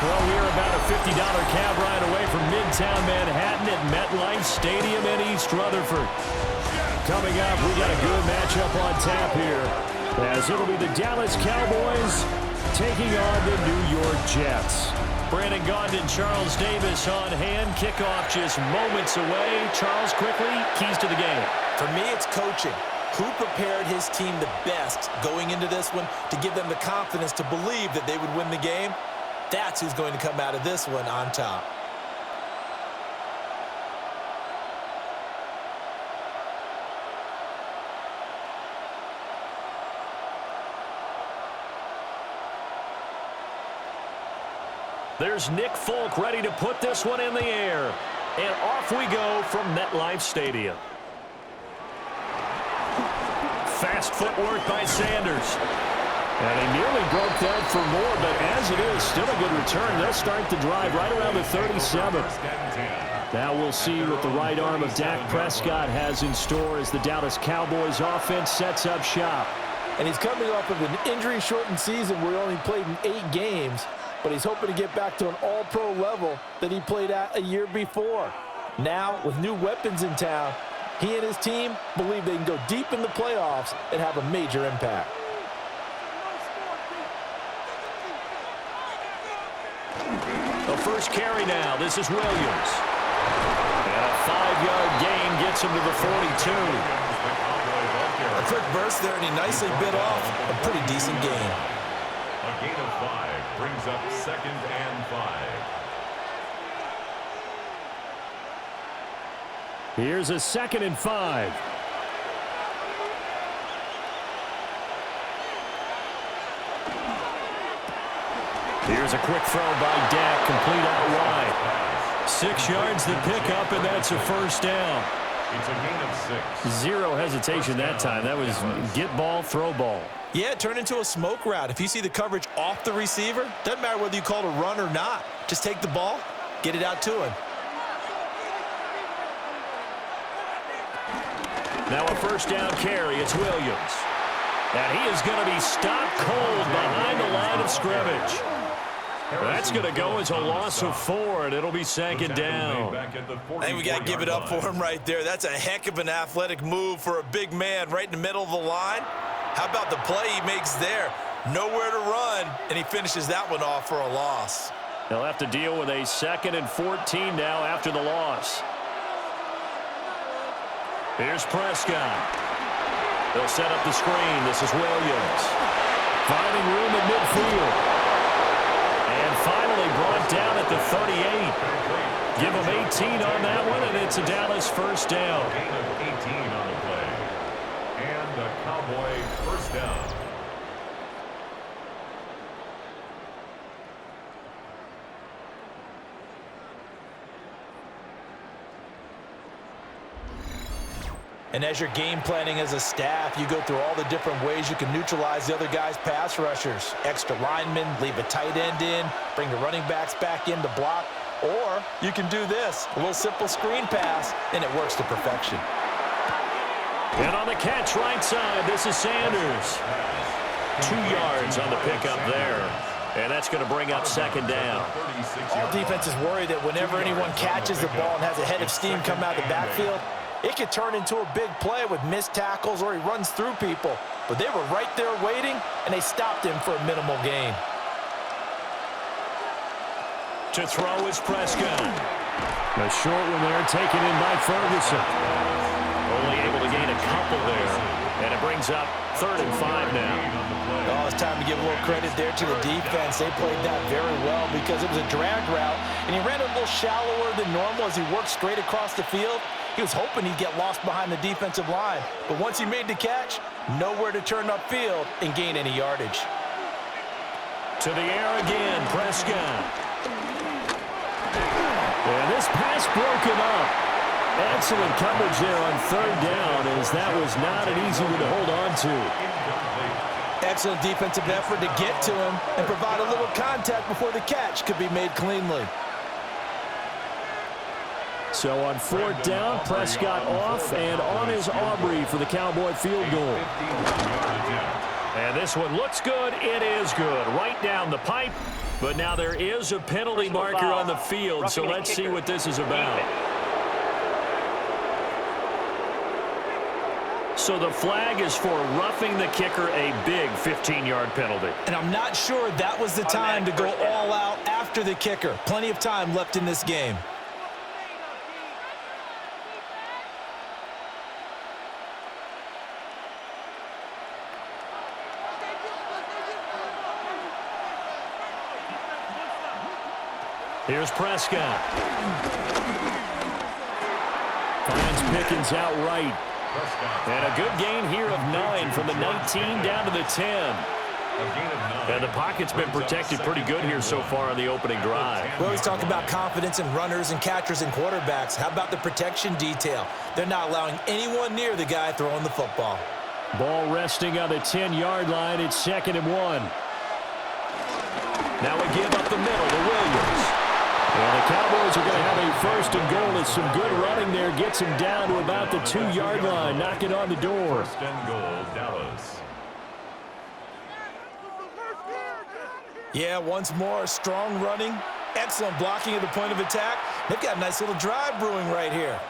Well, we're about a $50 cab ride away from Midtown Manhattan at MetLife Stadium in East Rutherford. Coming up, we got a good matchup on tap here, as it'll be the Dallas Cowboys taking on the New York Jets. Brandon Gaudin, Charles Davis on hand. Kickoff just moments away. Charles, quickly, keys to the game. For me, it's coaching. Who prepared his team the best going into this one to give them the confidence to believe that they would win the game? That's who's going to come out of this one on top. There's Nick Folk ready to put this one in the air. And off we go from MetLife Stadium. Fast footwork by Sanders. And he nearly broke that for more, but as it is, still a good return. They'll start the drive right around the 37. Now we'll see what the right arm of Dak Prescott has in store as the Dallas Cowboys offense sets up shop. And he's coming off of an injury-shortened season where he only played in 8 games, but he's hoping to get back to an all-pro level that he played at a year before. Now, with new weapons in town, he and his team believe they can go deep in the playoffs and have a major impact. The first carry now. This is Williams. And a 5-yard gain gets him to the 42. A quick burst there, and he nicely bit off a pretty decent gain. A gain of 5 brings up 2nd and 5. Here's a 2nd and 5. Here's a quick throw by Dak, complete out wide. 6 yards the pickup, and that's a first down. It's a gain of 6. Zero hesitation that time. That was get ball, throw ball. Yeah, it turned into a smoke route. If you see the coverage off the receiver, doesn't matter whether you call it a run or not. Just take the ball, get it out to him. Now a first down carry. It's Williams. And he is going to be stopped cold behind the line of scrimmage. That's going to go as a loss of 4, and it'll be 2nd down. I think we got to give it up for him right there. That's a heck of an athletic move for a big man right in the middle of the line. How about the play he makes there? Nowhere to run, and he finishes that one off for a loss. They'll have to deal with a 2nd and 14 now after the loss. Here's Prescott. They'll set up the screen. This is Williams. Finding room at midfield. And finally brought down at the 38. Give him 18 on that one, and it's a Dallas first down. Gain of 18 on the play. And a Cowboy first down. And as you're game planning as a staff, you go through all the different ways you can neutralize the other guy's pass rushers. Extra linemen, leave a tight end in, bring the running backs back in to block. Or you can do this, a little simple screen pass, and it works to perfection. And on the catch right side, this is Sanders. 2 yards on the pickup there. And that's going to bring up 2nd down. All defenses worry that whenever anyone catches the ball and has a head of steam come out of the backfield, it could turn into a big play with missed tackles or he runs through people. But they were right there waiting, and they stopped him for a minimal gain. To throw is Prescott. A short one there taken in by Ferguson. Only able to gain a couple there. And it brings up 3rd and 5 now. Oh, it's time to give a little credit there to the defense. They played that very well because it was a drag route, and he ran a little shallower than normal as he worked straight across the field. He was hoping he'd get lost behind the defensive line, but once he made the catch, nowhere to turn upfield and gain any yardage. To the air again, Prescott. And this pass broken up. Excellent coverage there on 3rd down, as that was not an easy one to hold on to. Excellent defensive effort to get to him and provide a little contact before the catch could be made cleanly. So on 4th down, Prescott off and on is Aubrey for the Cowboy field goal. And this one looks good. It is good. Right down the pipe. But now there is a penalty marker on the field, so let's see what this is about. So the flag is for roughing the kicker, a big 15-yard penalty. And I'm not sure that was the time to go all out after the kicker. Plenty of time left in this game. Here's Prescott. Finds Pickens out right. And a good gain here of 9 from the 19 down to the 10. And the pocket's been protected pretty good here so far on the opening drive. We always talk about confidence in runners and catchers and quarterbacks. How about the protection detail? They're not allowing anyone near the guy throwing the football. Ball resting on the 10-yard line. It's 2nd and 1. Now we give up the middle to Williams. And the Cowboys are going to have a 1st and goal as some good running there gets him down to about the 2-yard line. Knock it on the door. 1st and goal, Dallas. Yeah, once more, strong running, excellent blocking at the point of attack. They've got a nice little drive brewing right here.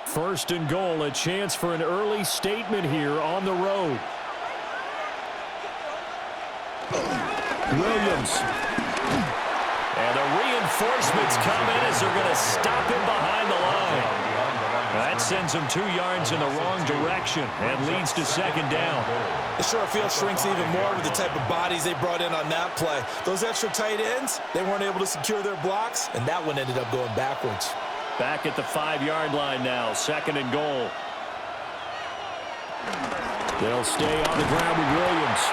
1st and goal, a chance for an early statement here on the road. Williams. And the reinforcements come in as they're going to stop him behind the line. That sends him 2 yards in the wrong direction and leads to 2nd down. The short field shrinks even more with the type of bodies they brought in on that play. Those extra tight ends, they weren't able to secure their blocks, and that one ended up going backwards. Back at the 5-yard line now, 2nd and goal. They'll stay on the ground with Williams.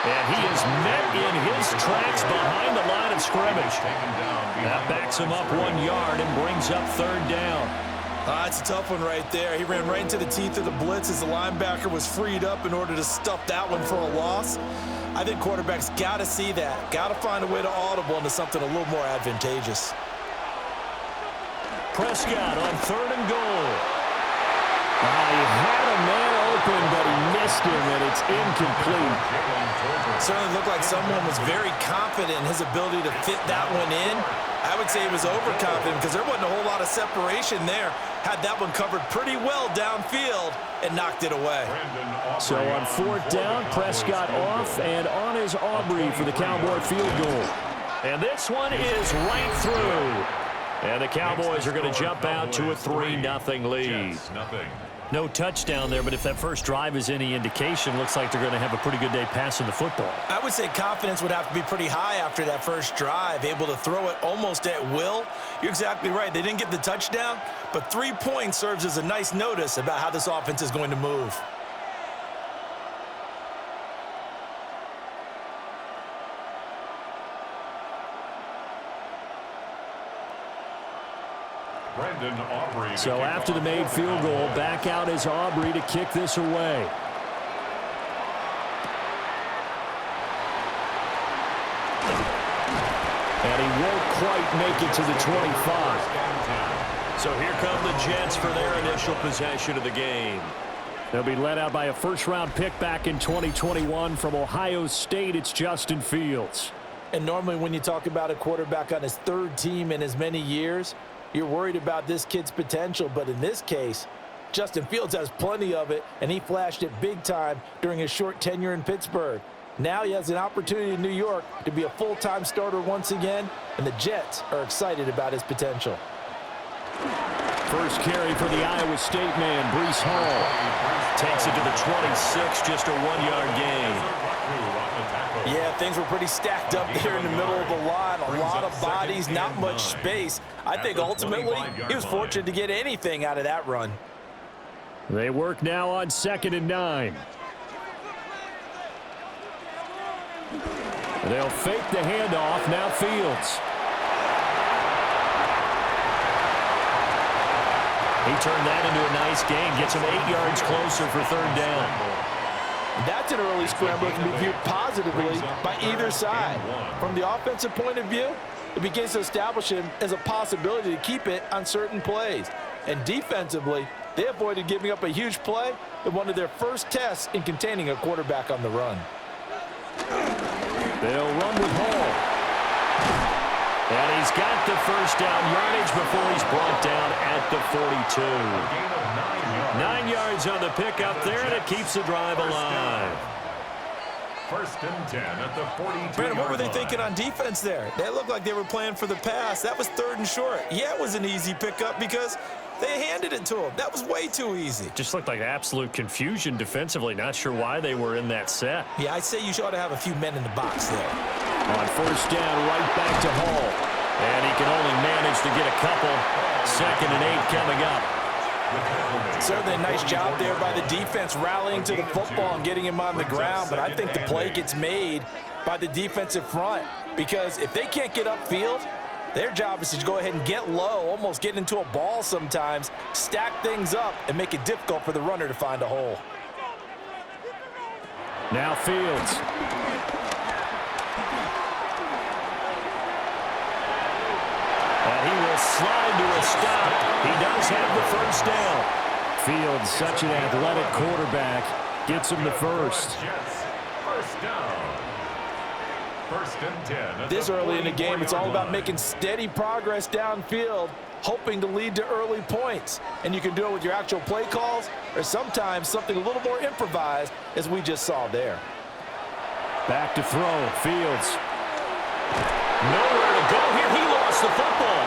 And he is met in his tracks behind the line of scrimmage. That backs him up 1 yard and brings up 3rd down. It's a tough one right there. He ran right into the teeth of the blitz as the linebacker was freed up in order to stuff that one for a loss. I think quarterbacks got to see that. Got to find a way to audible into something a little more advantageous. Prescott on 3rd and goal. He had a man open, but he missed him, and it's incomplete. Certainly looked like someone was very confident in his ability to fit that one in. I would say he was overconfident because there wasn't a whole lot of separation there. Had that one covered pretty well downfield and knocked it away. So on 4th down, Prescott off and on is Aubrey for the Cowboy field goal. And this one is right through. And the Cowboys are going to jump out to a 3-0 lead. No touchdown there, but if that first drive is any indication, looks like they're going to have a pretty good day passing the football. I would say confidence would have to be pretty high after that first drive, able to throw it almost at will. You're exactly right. They didn't get the touchdown, but 3 points serves as a nice notice about how this offense is going to move. So after the made field goal, back out is Aubrey to kick this away. And he won't quite make it to the 25. So here come the Jets for their initial possession of the game. They'll be led out by a first-round pick back in 2021 from Ohio State. It's Justin Fields. And normally when you talk about a quarterback on his 3rd team in as many years, you're worried about this kid's potential, but in this case, Justin Fields has plenty of it, and he flashed it big time during his short tenure in Pittsburgh. Now he has an opportunity in New York to be a full-time starter once again, and the Jets are excited about his potential. First carry for the Iowa State man, Breece Hall. Takes it to the 26, just a 1-yard gain. Yeah, things were pretty stacked up there in the middle of the line. A lot of bodies, not much space. I think ultimately he was fortunate to get anything out of that run. They work now on 2nd and 9. They'll fake the handoff. Now Fields. He turned that into a nice gain. Gets him 8 yards closer for 3rd down. That's an early scramble that can be viewed positively by either side. From the offensive point of view, it begins to establish him as a possibility to keep it on certain plays. And defensively, They avoided giving up a huge play in one of their first tests in containing a quarterback on the run. They'll run with Hall. And he's got the first down yardage before he's brought down at the 42. 9 yards on the pickup there, and it keeps the drive alive. First and 10 at the 42. Brandon, what were they thinking on defense there? They looked like they were playing for the pass. That was 3rd and short. Yeah, it was an easy pickup because they handed it to him. That was way too easy. Just looked like absolute confusion defensively. Not sure why they were in that set. Yeah, I'd say you ought to have a few men in the box there. On first down, right back to Hall. And he can only manage to get a couple. 2nd and 8 coming up. Certainly a nice job there by the defense rallying to the football and getting him on the ground, but I think the play gets made by the defensive front because if they can't get upfield, their job is to go ahead and get low, almost get into a ball sometimes, stack things up, and make it difficult for the runner to find a hole. Now Fields. And he will slide to a stop. He does have the first down. Fields, such an athletic quarterback, gets him the first. First down. First and 10. This early in the game, it's all about making steady progress downfield, hoping to lead to early points. And you can do it with your actual play calls or sometimes something a little more improvised, as we just saw there. Back to throw. Fields. Nowhere to go here. He lost the football.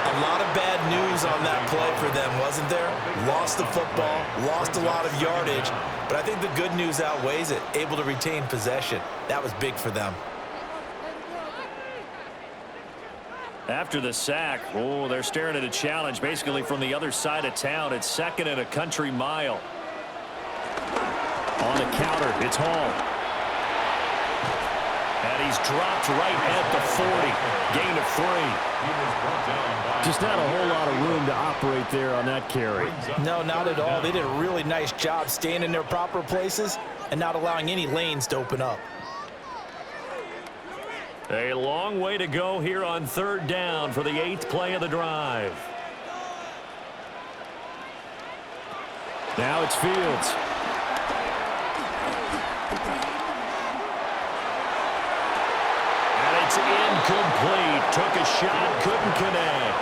A lot of bad news on that play for them, wasn't there? Lost the football, lost a lot of yardage, but I think the good news outweighs it. Able to retain possession. That was big for them. After the sack, oh, they're staring at a challenge basically from the other side of town. It's 2nd and a country mile. On the counter, it's Hall. And he's dropped right at the 40. Gain of 3. Just not a whole lot of room to operate there on that carry. No, not at all. They did a really nice job staying in their proper places and not allowing any lanes to open up. A long way to go here on 3rd down for the 8th play of the drive. Now it's Fields. It's incomplete. Took a shot, couldn't connect.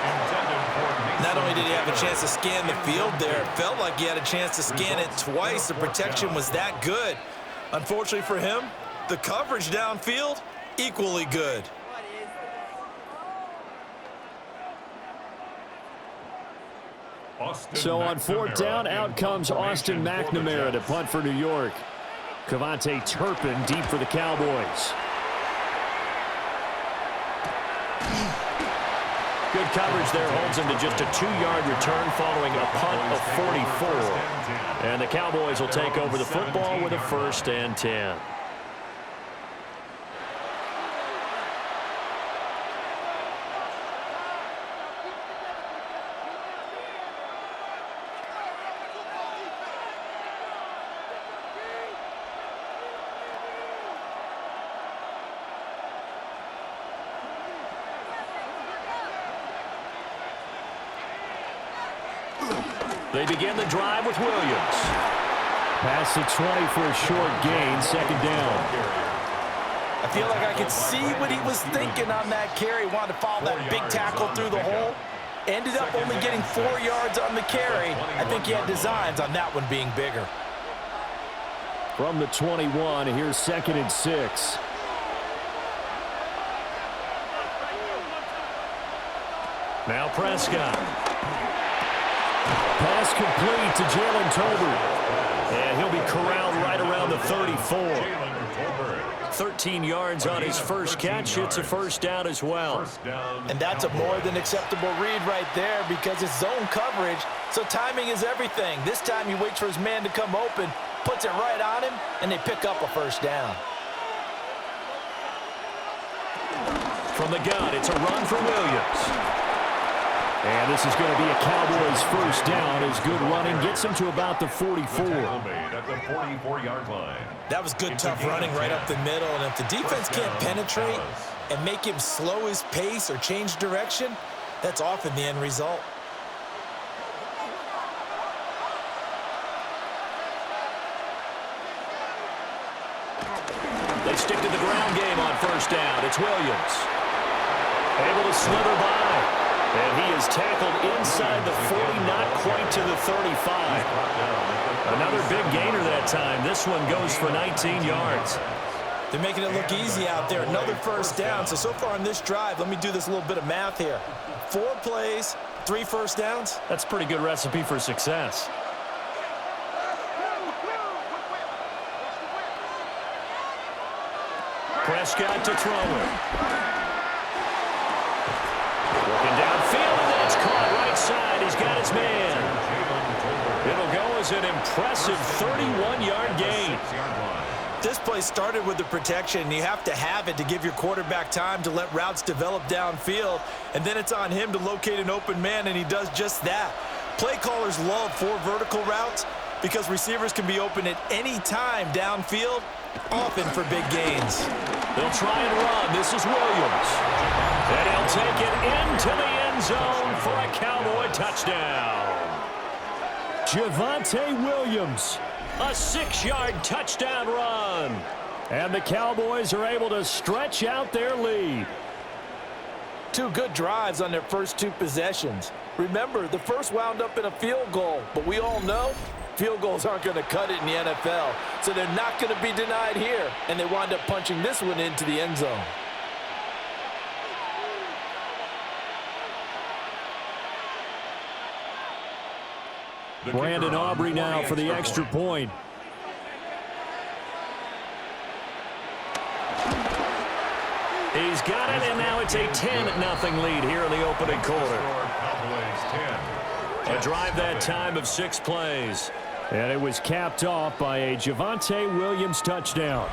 Not only did he have a chance to scan the field there, it felt like he had a chance to scan it twice. The protection was that good. Unfortunately for him, the coverage downfield, equally good. So on 4th down, out comes Austin McNamara to punt for New York. Cavante Turpin deep for the Cowboys. Good coverage there holds him to just a 2-yard return following a punt of 44. And the Cowboys will take over the football with a 1st and 10. They begin the drive with Williams. Past the 20 for a short gain, 2nd down. I feel like I could see what he was thinking on that carry. Wanted to follow that big tackle through the hole. Ended up only getting 4 yards on the carry. I think he had designs on that one being bigger. From the 21, here's 2nd and 6. Now Prescott. Pass complete to Jalen Tolbert. And he'll be corralled right around the 34. 13 yards on his first catch. It's a 1st down as well. And that's a more than acceptable read right there because it's zone coverage, so timing is everything. This time he waits for his man to come open, puts it right on him, and they pick up a 1st down. From the gun, it's a run for Williams. And this is going to be a Cowboys 1st down as good running gets him to about the 44. At the 44-yard line. That was good, tough running right up the middle. And if the defense can't penetrate and make him slow his pace or change direction, That's often the end result. They stick to the ground game on first down. It's Williams. Able to slither by. And he is tackled inside the 40, not quite to the 35. Another big gainer that time. This one goes for 19 yards. They're making it look easy out there. Another first down. So far on this drive, let me do this little bit of math here. 4 plays, 3 first downs. That's a pretty good recipe for success. Prescott to throw it. Looking downfield, and that's caught right side. He's got his man. It'll go as an impressive 31-yard gain. This play started with the protection. You have to have it to give your quarterback time to let routes develop downfield, and then it's on him to locate an open man, and he does just that. Play callers love 4 vertical routes because receivers can be open at any time downfield, often for big gains. They'll try and run. This is Williams. And he'll take it into the end zone for a Cowboy touchdown. Javonte Williams, a 6-yard touchdown run. And the Cowboys are able to stretch out their lead. 2 good drives on their first 2 possessions. Remember, the first wound up in a field goal, but we all know field goals aren't going to cut it in the NFL, so they're not going to be denied here, and they wind up punching this one into the end zone. Brandon Aubrey now for the extra point. He's got it, and now it's a 10-0 lead here in the opening quarter. A drive that time of 6 plays. And it was capped off by a Javonte Williams touchdown.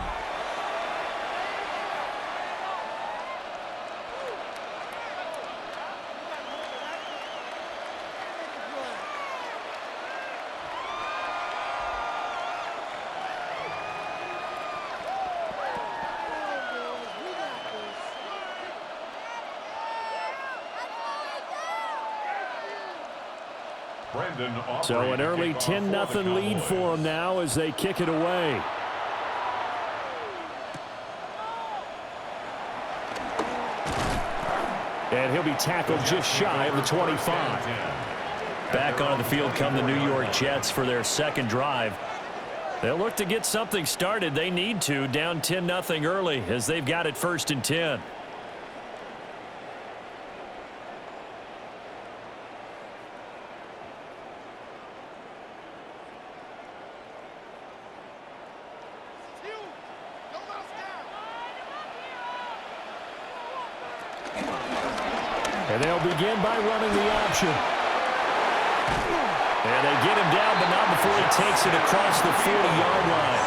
So an early 10-0 lead for them now as they kick it away. And he'll be tackled just shy of the 25. Back onto the field come the New York Jets for their second drive. They'll look to get something started. They need to, down 10-0 early as they've got it 1st and 10. And they'll begin by running the option. And they get him down, but not before he takes it across the 40-yard line.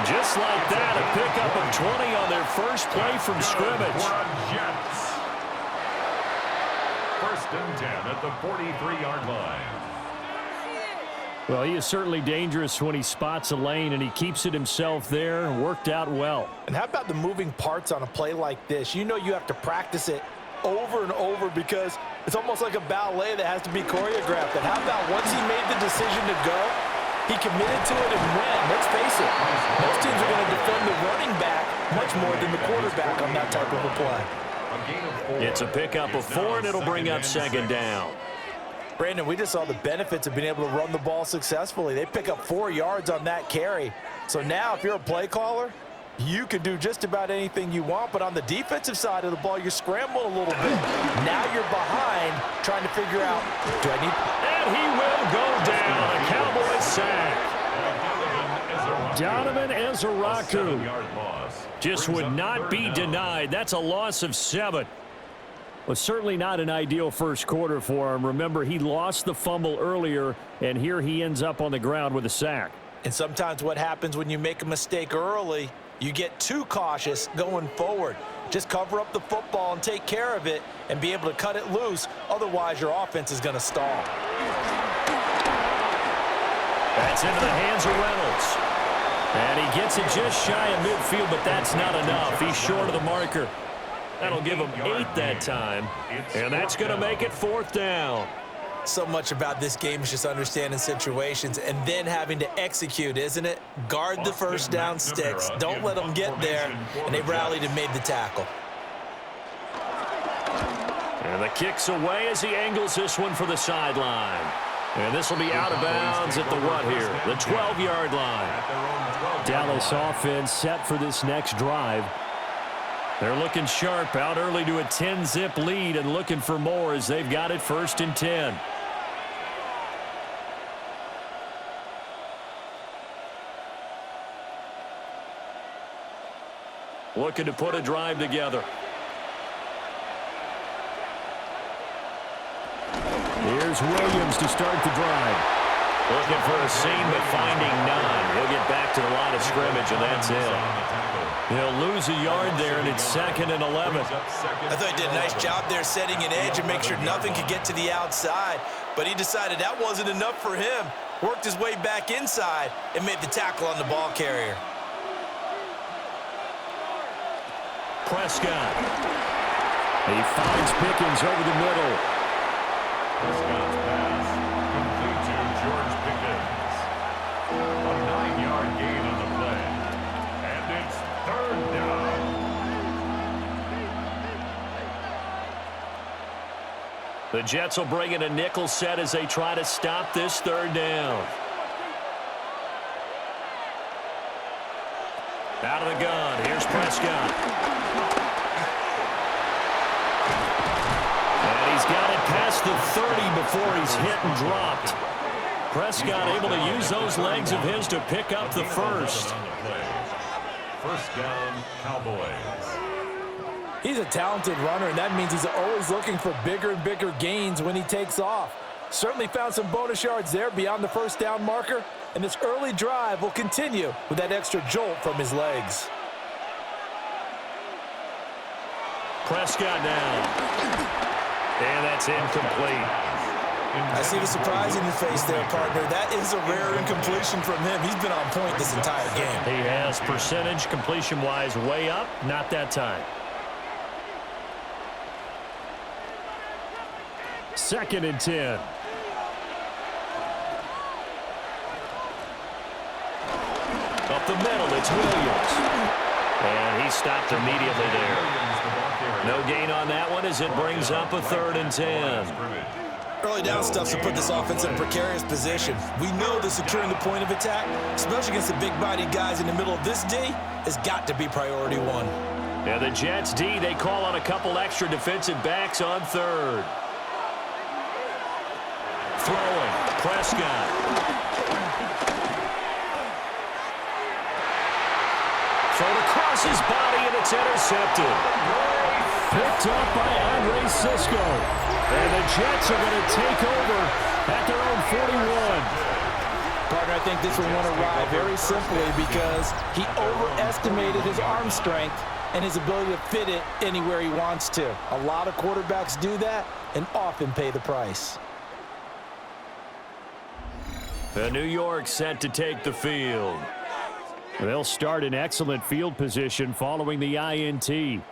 Just like that, a pickup of 20 on their first play from scrimmage. 1st and 10 at the 43-yard line. Well, he is certainly dangerous when he spots a lane, and he keeps it himself there. Worked out well. And how about the moving parts on a play like this? You know you have to practice it over and over because it's almost like a ballet that has to be choreographed. And how about once he made the decision to go, he committed to it and went. Let's face it, most teams are going to defend the running back much more than the quarterback on that type of a play. It's a pickup of 4, and it'll bring up 2nd down. Brandon, we just saw the benefits of being able to run the ball successfully. They pick up 4 yards on that carry. So now if you're a play caller, you can do just about anything you want, but on the defensive side of the ball, you scramble a little bit. Now you're behind, trying to figure out, do I need... And he will go down. A Cowboys sack. Donovan Ezeraku just would not be denied. That's a loss of 7. Well, certainly not an ideal first quarter for him. Remember, he lost the fumble earlier, and here he ends up on the ground with a sack. And sometimes what happens when you make a mistake early, you get too cautious going forward. Just cover up the football and take care of it and be able to cut it loose. Otherwise, your offense is going to stall. That's into the hands of Reynolds. And he gets it just shy of midfield, but that's not enough. He's short of the marker. That'll give them 8 that time, and that's going to make it 4th down. So much about this game is just understanding situations and then having to execute, isn't it? Guard the first down sticks. Don't let them get there, and they rallied and made the tackle. And the kick's away as he angles this one for the sideline. And this will be out of bounds at the what here? The 12-yard line. Dallas offense set for this next drive. They're looking sharp, out early to a 10-zip lead and looking for more as they've got it 1st and 10. Looking to put a drive together. Here's Williams to start the drive. Looking for a seam, but finding none. He'll get back to the line of scrimmage, and that's it. He'll lose a yard there, and it's 2nd and 11. I thought he did a nice job there setting an edge and make sure nothing could get to the outside. But he decided that wasn't enough for him. Worked his way back inside and made the tackle on the ball carrier. Prescott. He finds Pickens over the middle. Prescott's pass complete to George Pickens. A 9-yard gain on the play. And it's 3rd down. The Jets will bring in a nickel set as they try to stop this 3rd down. Out of the gun. Here's Prescott. And he's got it past the 30 before he's hit and dropped. Prescott able to use those legs of his to pick up the 1st. 1st down, Cowboys. He's a talented runner, and that means he's always looking for bigger and bigger gains when he takes off. Certainly found some bonus yards there beyond the 1st down marker, and this early drive will continue with that extra jolt from his legs. Prescott down. And that's incomplete. I see the surprise in your face there, partner. That is a rare incompletion from him. He's been on point this entire game. He has percentage completion-wise way up, not that time. 2nd and 10. Up the middle, it's Williams. And he stopped immediately there. No gain on that one as it brings up a 3rd and 10. Early down stuff to put this offense in a precarious position. We know that securing the point of attack, especially against the big-bodied guys in the middle of this D, has got to be priority 1. And the Jets D, they call on a couple extra defensive backs on 3rd. Throwing, Prescott. Thrown across his body, and it's intercepted. Picked up by Andre Sisco. And the Jets are going to take over at their own 41. Partner, I think this one won a ride very simply because he overestimated his arm strength and his ability to fit it anywhere he wants to. A lot of quarterbacks do that and often pay the price. The New York set to take the field. They'll start in excellent field position following the INT.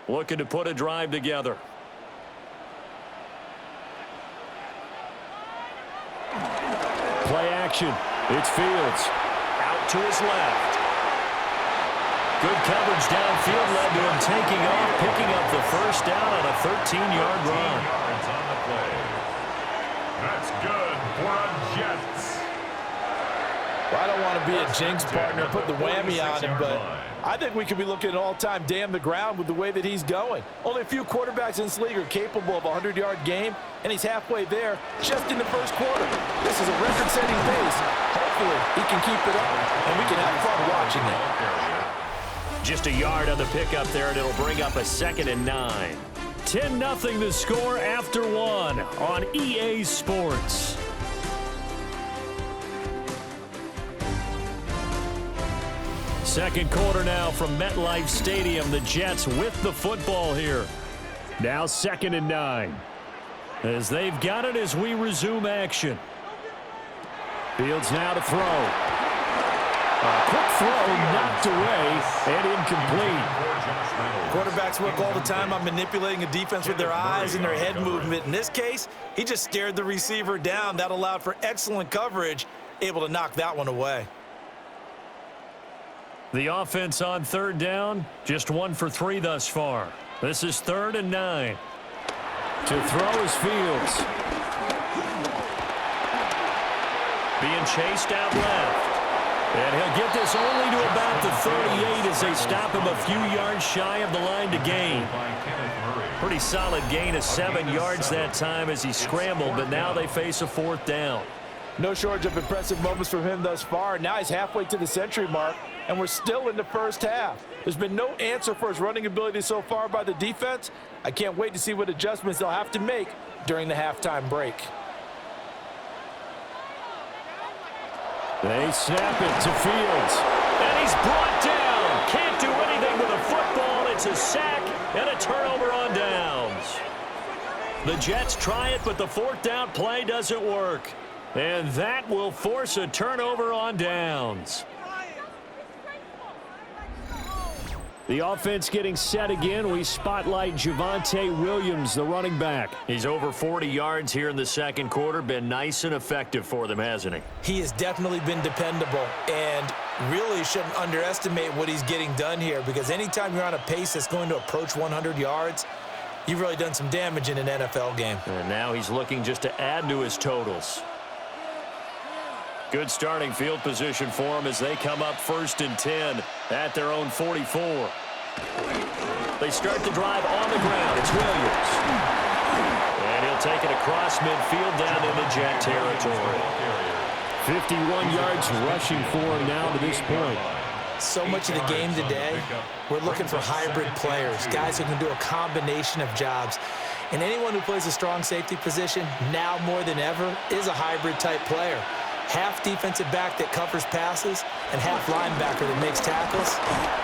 Looking to put a drive together. Play action. It's Fields. Out to his left. Good coverage downfield led to him taking off, picking up the 1st down on a 13-yard run. Yards on the play. That's good for a Jets. Well, I don't want to be a jinx, partner, put the whammy on him, but I think we could be looking at an all-time day on the ground with the way that he's going. Only a few quarterbacks in this league are capable of a 100-yard game, and he's halfway there just in the 1st quarter. This is a record-setting pace. Hopefully, he can keep it up, and we can have fun watching it. Just a yard on the pickup there, and it'll bring up a 2nd and 9. 10-0 the score after 1 on EA Sports. Second quarter now from MetLife Stadium. The Jets with the football here. Now 2nd and 9. As they've got it as we resume action. Fields now to throw. A quick throw knocked away and incomplete. Quarterbacks work all the time on manipulating a defense with their eyes and their head movement. In this case, he just stared the receiver down. That allowed for excellent coverage, able to knock that one away. The offense on 3rd down, just 1 for 3 thus far. This is 3rd and 9. To throw is Fields. Being chased out left. And he'll get this only to about the 38 as they stop him a few yards shy of the line to gain. Pretty solid gain of 7 yards that time as he scrambled, but now they face a 4th down. No shortage of impressive moments from him thus far. Now he's halfway to the century mark, and we're still in the first half. There's been no answer for his running ability so far by the defense. I can't wait to see what adjustments they'll have to make during the halftime break. They snap it to Fields. And he's brought down. Can't do anything with a football. It's a sack and a turnover on downs. The Jets try it, but the 4th down play doesn't work. And that will force a turnover on downs. The offense getting set again. We spotlight Javonte Williams, the running back. He's over 40 yards here in the second quarter. Been nice and effective for them, hasn't he? He has definitely been dependable, and really shouldn't underestimate what he's getting done here, because anytime you're on a pace that's going to approach 100 yards, you've really done some damage in an NFL game. And now he's looking just to add to his totals. Good starting field position for him as they come up 1st and 10 at their own 44. They start the drive on the ground. It's Williams. And he'll take it across midfield down into Jet territory. 51 yards rushing for him now to this point. So much of the game today, we're looking for hybrid players, guys who can do a combination of jobs. And anyone who plays a strong safety position, now more than ever, is a hybrid type player. Half defensive back that covers passes and half linebacker that makes tackles.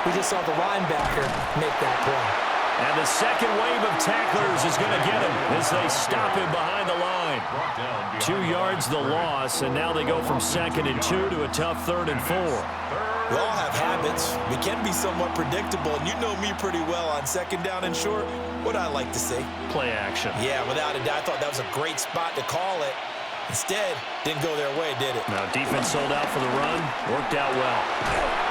We just saw the linebacker make that play. And the second wave of tacklers is going to get him as they stop him behind the line. 2 yards the loss, and now they go from 2nd and 2 to a tough 3rd and 4. We all have habits. We can be somewhat predictable, and you know me pretty well on 2nd down and short. What I like to see? Play action. Yeah, without a doubt. I thought that was a great spot to call it. Instead, didn't go their way, did it? Now, defense sold out for the run. Worked out well.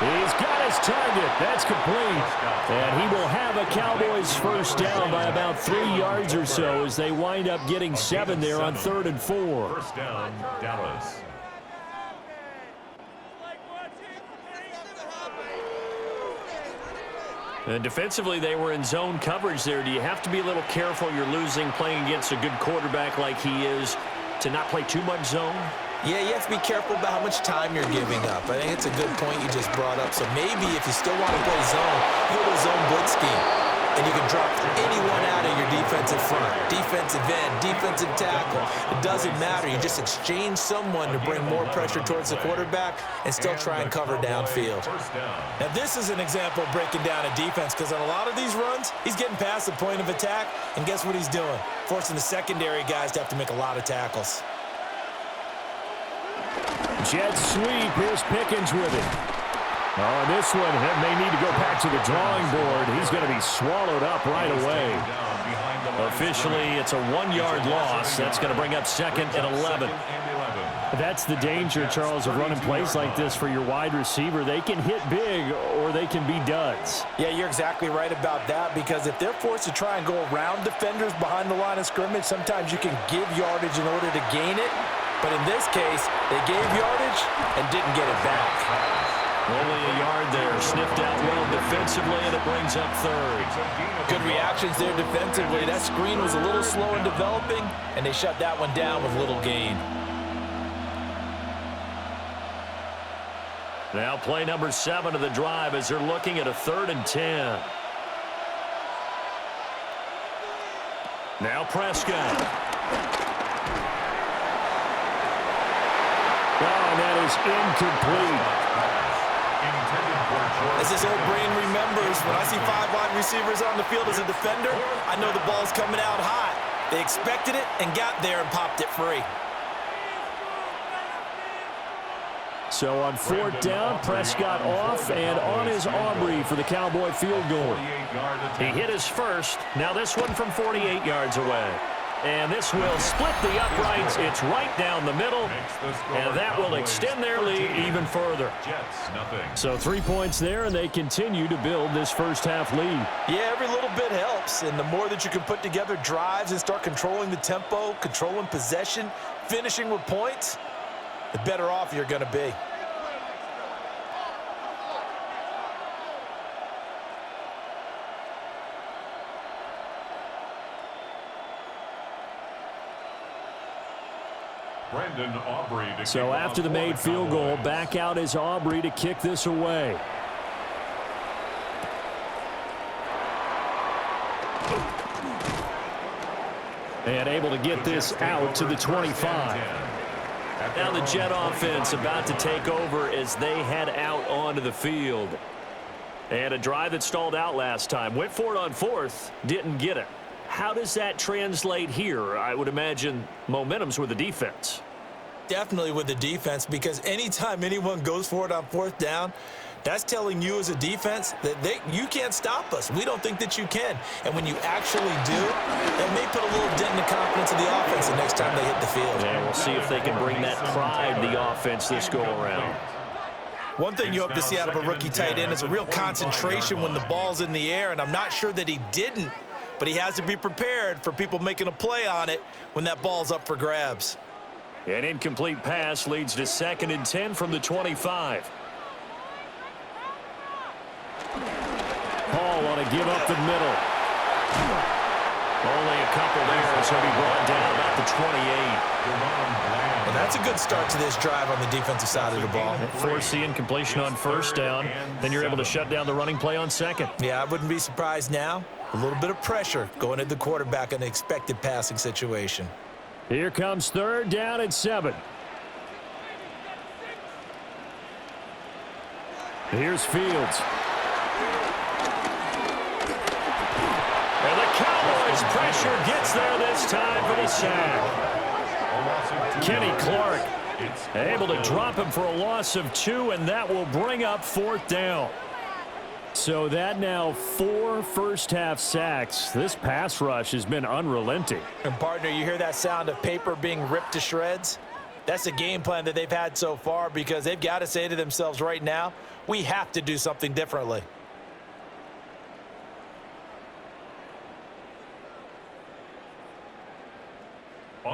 He's got his target. That's complete. And he will have a Cowboys 1st down by about 3 yards or so as they wind up getting 7 there on 3rd and 4. 1st down, Dallas. And defensively, they were in zone coverage there. Do you have to be a little careful? You're losing playing against a good quarterback like he is to not play too much zone? Yeah, you have to be careful about how much time you're giving up. I think it's a good point you just brought up. So maybe if you still want to play zone, you go to a zone blitz scheme, and you can drop anyone out of your defensive front, defensive end, defensive tackle. It doesn't matter. You just exchange someone to bring more pressure towards the quarterback and still try and cover downfield. Now, this is an example of breaking down a defense, because on a lot of these runs, he's getting past the point of attack, and guess what he's doing? Forcing the secondary guys to have to make a lot of tackles. Jet sweep. Here's Pickens with it. Oh, this one may need to go back to the drawing board. He's going to be swallowed up right away. Officially, it's a 1-yard loss. That's going to bring up 2nd and 11. That's the danger, Charles, of running plays like this for your wide receiver. They can hit big or they can be duds. Yeah, you're exactly right about that, because if they're forced to try and go around defenders behind the line of scrimmage, sometimes you can give yardage in order to gain it. But in this case, they gave yardage and didn't get it back. Only a yard there. Sniffed out well defensively, and it brings up 3rd. Good reactions there defensively. That screen was a little slow in developing, and they shut that one down with little gain. Now play number 7 of the drive as they're looking at a 3rd and 10. Now Prescott. Oh, and that is incomplete. intended for George. As this old brain remembers, when I see 5 wide receivers on the field as a defender, I know the ball's coming out hot. They expected it and got there and popped it free. So on 4th down, Prescott off and on is Aubrey for the Cowboy field goal. He hit his first. Now this one from 48 yards away. And this will split the uprights. It's right down the middle. And that will extend their lead even further. So 3 points there, and they continue to build this first half lead. Yeah, every little bit helps. And the more that you can put together drives and start controlling the tempo, controlling possession, finishing with points, the better off you're going to be. So after the made field goal, back out is Aubrey to kick this away. And able to get this out to the 25. Now the Jet offense about to take over as they head out onto the field. And a drive that stalled out last time. Went for it on 4th, didn't get it. How does that translate here? I would imagine momentum's with the defense. Definitely with the defense, because anytime anyone goes for it on 4th down, that's telling you as a defense that you can't stop us. We don't think that you can. And when you actually do, it may put a little dent in the confidence of the offense the next time they hit the field. Yeah, we'll see if they can bring that pride to the offense this go-around. One thing you hope to see out of a rookie tight end is a real concentration when the ball's in the air, and I'm not sure that he didn't, but he has to be prepared for people making a play on it when that ball's up for grabs. An incomplete pass leads to 2nd and 10 from the 25. Paul want to give up the middle. Only a couple there, so he'll be brought down about the 28. And that's a good start to this drive on the defensive side of the ball. Force the incompletion on 1st down, then you're able to shut down the running play on 2nd. Yeah, I wouldn't be surprised now. A little bit of pressure going at the quarterback in an expected passing situation. Here comes 3rd down and 7. Here's Fields. And the Cowboys pressure gets there this time for the sack. Kenny Clark able to drop him for a loss of 2, and that will bring up 4th down. So that now 4 first-half sacks. This pass rush has been unrelenting. And, partner, you hear that sound of paper being ripped to shreds? That's the game plan that they've had so far, because they've got to say to themselves right now, we have to do something differently.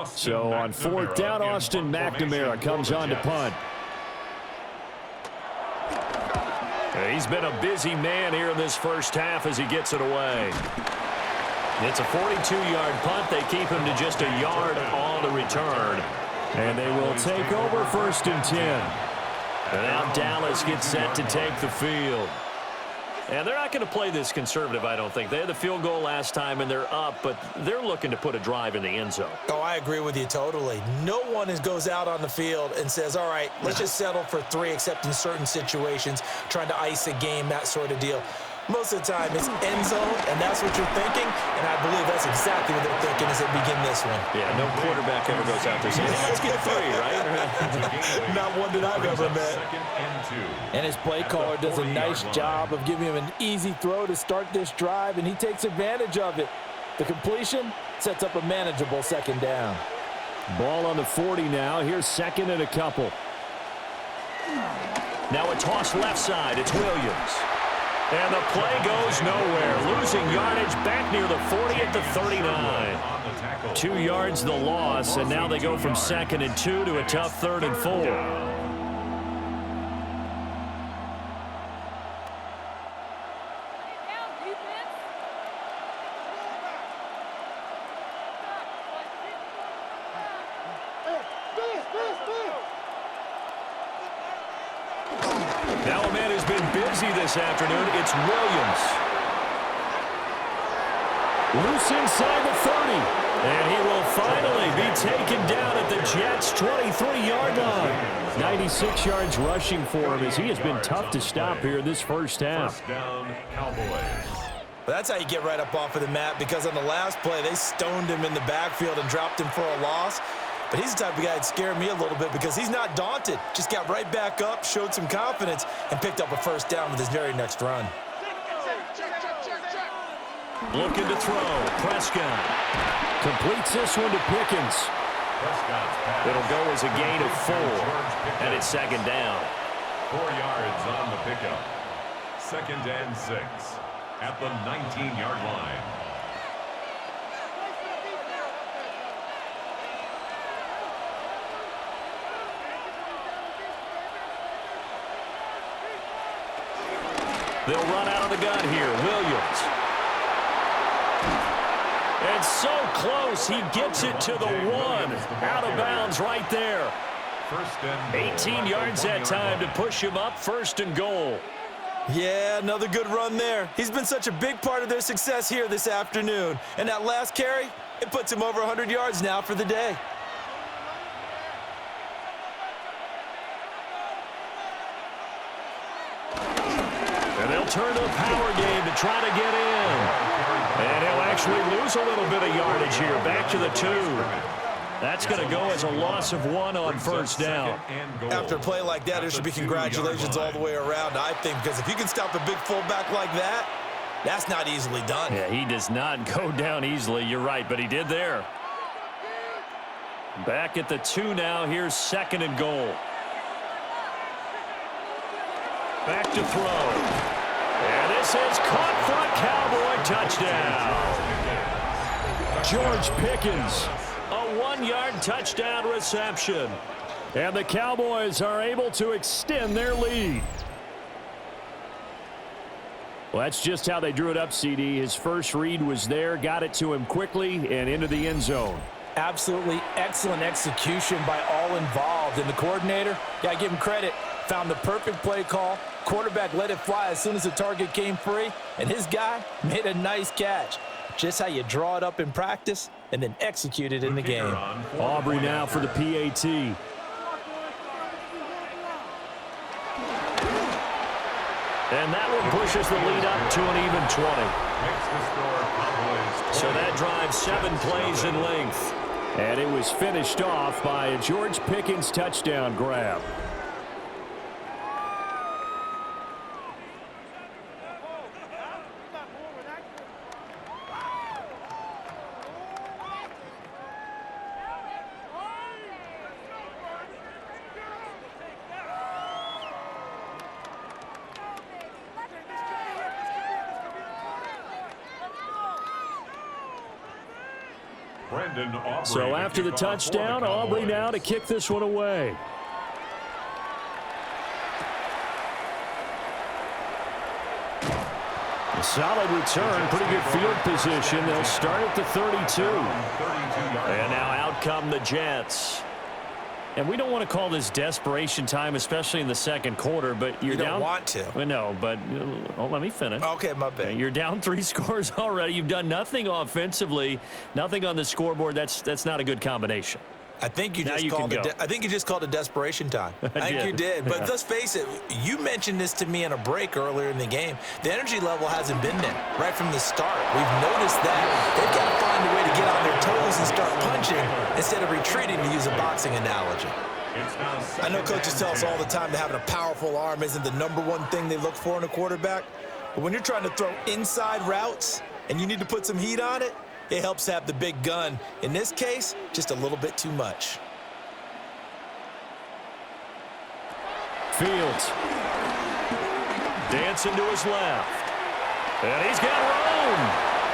So on 4th down, Austin McNamara comes on to punt. He's been a busy man here in this first half as he gets it away. It's a 42-yard punt. They keep him to just a yard on the return. And they will take over 1st and 10. And now Dallas gets set to take the field. And they're not going to play this conservative, I don't think. They had the field goal last time, and they're up, but they're looking to put a drive in the end zone. Oh, I agree with you totally. No one goes out on the field and says, all right, let's just settle for 3, except in certain situations, trying to ice a game, that sort of deal. Most of the time, it's end zone, and that's what you're thinking, and I believe that's exactly what they're thinking as they begin this one. Yeah, no quarterback ever goes out there saying, hey, let's get 3, right? Not one that I've ever met. And his play caller does a nice job of giving him an easy throw to start this drive, and he takes advantage of it. The completion sets up a manageable 2nd down. Ball on the 40 now. Here's 2nd and a couple. Now a toss left side. It's Williams. And the play goes nowhere. Losing yardage back near the 40 at the 39. 2 yards the loss, and now they go from 2nd and 2 to a tough 3rd and 4. Now a man who's been busy this afternoon, it's Williams. Loose inside the 30. And he will finally be taken down at the Jets' 23-yard line. 96 yards rushing for him as he has been tough to stop here this first half. First down, Cowboys. Well, that's how you get right up off of the mat, because on the last play, they stoned him in the backfield and dropped him for a loss. But he's the type of guy that scared me a little bit because he's not daunted. Just got right back up, showed some confidence, and picked up a first down with his very next run. Looking to throw. Prescott completes this one to Pickens. It'll go as a gain of 4, and it's second down. 4 yards on the pickup. 2nd and 6 at the 19-yard line. They'll run out of the gun here. Williams. And so close, he gets it to the 1. Out of bounds right there. 18 yards that time to push him up, 1st and goal. Yeah, another good run there. He's been such a big part of their success here this afternoon. And that last carry, it puts him over 100 yards now for the day. And they'll turn to a power game to try to get in. And he'll actually lose a little bit of yardage here. Back to the 2. That's going to go as a loss of 1 on first down. After a play like that, there should be congratulations all the way around, I think, because if you can stop a big fullback like that, that's not easily done. Yeah, he does not go down easily. You're right, but he did there. Back at the 2 now. Here's 2nd and goal. Back to throw. And this is caught for a Cowboy touchdown. George Pickens, a 1-yard touchdown reception. And the Cowboys are able to extend their lead. Well, that's just how they drew it up, CD. His first read was there, got it to him quickly, and into the end zone. Absolutely excellent execution by all involved. And the coordinator, got to give him credit, found the perfect play call. Quarterback let it fly as soon as the target came free, and his guy made a nice catch. Just how you draw it up in practice and then execute it in the game. Aubrey now for the PAT. And that one pushes the lead up to an even 20. So that drives 7 plays in length. And it was finished off by a George Pickens touchdown grab. So after the touchdown, Aubrey now to kick this one away. A solid return, pretty good field position. They'll start at the 32. And now out come the Jets. And we don't want to call this desperation time, especially in the second quarter, but you're down. You don't want to. No, but let me finish. Okay, my bad. You're down 3 scores already. You've done nothing offensively, nothing on the scoreboard. That's not a good combination. I think you just called it. I think you just called it desperation time. I think you did. But let's face it. You mentioned this to me in a break earlier in the game. The energy level hasn't been there right from the start. We've noticed that they've got to find a way to get on their toes and start punching instead of retreating, to use a boxing analogy. I know coaches tell us all the time that having a powerful arm isn't the #1 thing they look for in a quarterback. But when you're trying to throw inside routes and you need to put some heat on it, it helps have the big gun. In this case, just a little bit too much. Fields. Dancing to his left. And he's got room.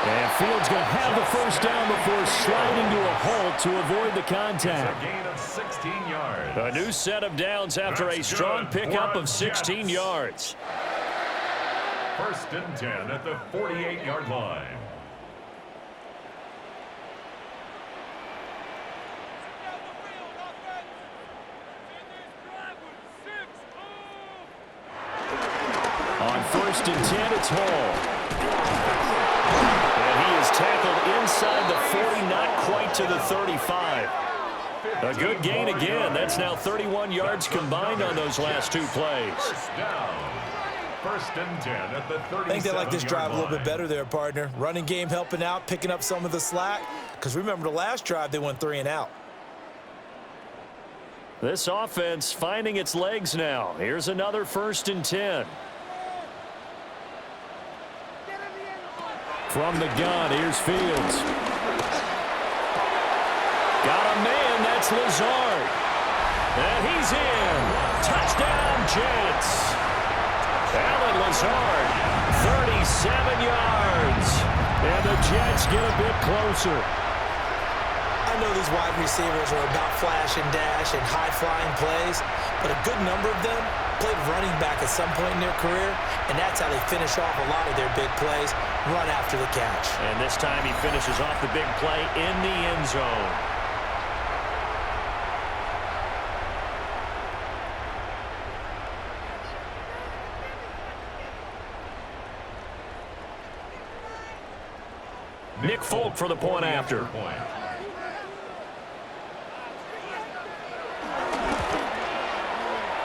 And Fields going to have the first down before sliding to a halt to avoid the contact. A gain of 16 yards. A new set of downs after a strong pickup of 16 yards. 1st and 10 at the 48-yard line. On 1st and 10, it's Hall. And he is tackled inside the 40, not quite to the 35. A good gain again. That's now 31 yards combined on those last two plays. First down. First and 10 at the 37-yard I think they like this drive a little bit better there, partner. Running game helping out, picking up some of the slack. Because remember the last drive, they went 3 and out. This offense finding its legs now. Here's another first and 10. From the gun, here's Fields. Got a man, that's Lazard. And he's in. Touchdown, Jets. Alan Lazard, 37 yards. And the Jets get a bit closer. I know these wide receivers are about flash and dash and high-flying plays, but a good number of them played running back at some point in their career, and that's how they finish off a lot of their big plays, run after the catch. And this time he finishes off the big play in the end zone. Nick Folk for the point after.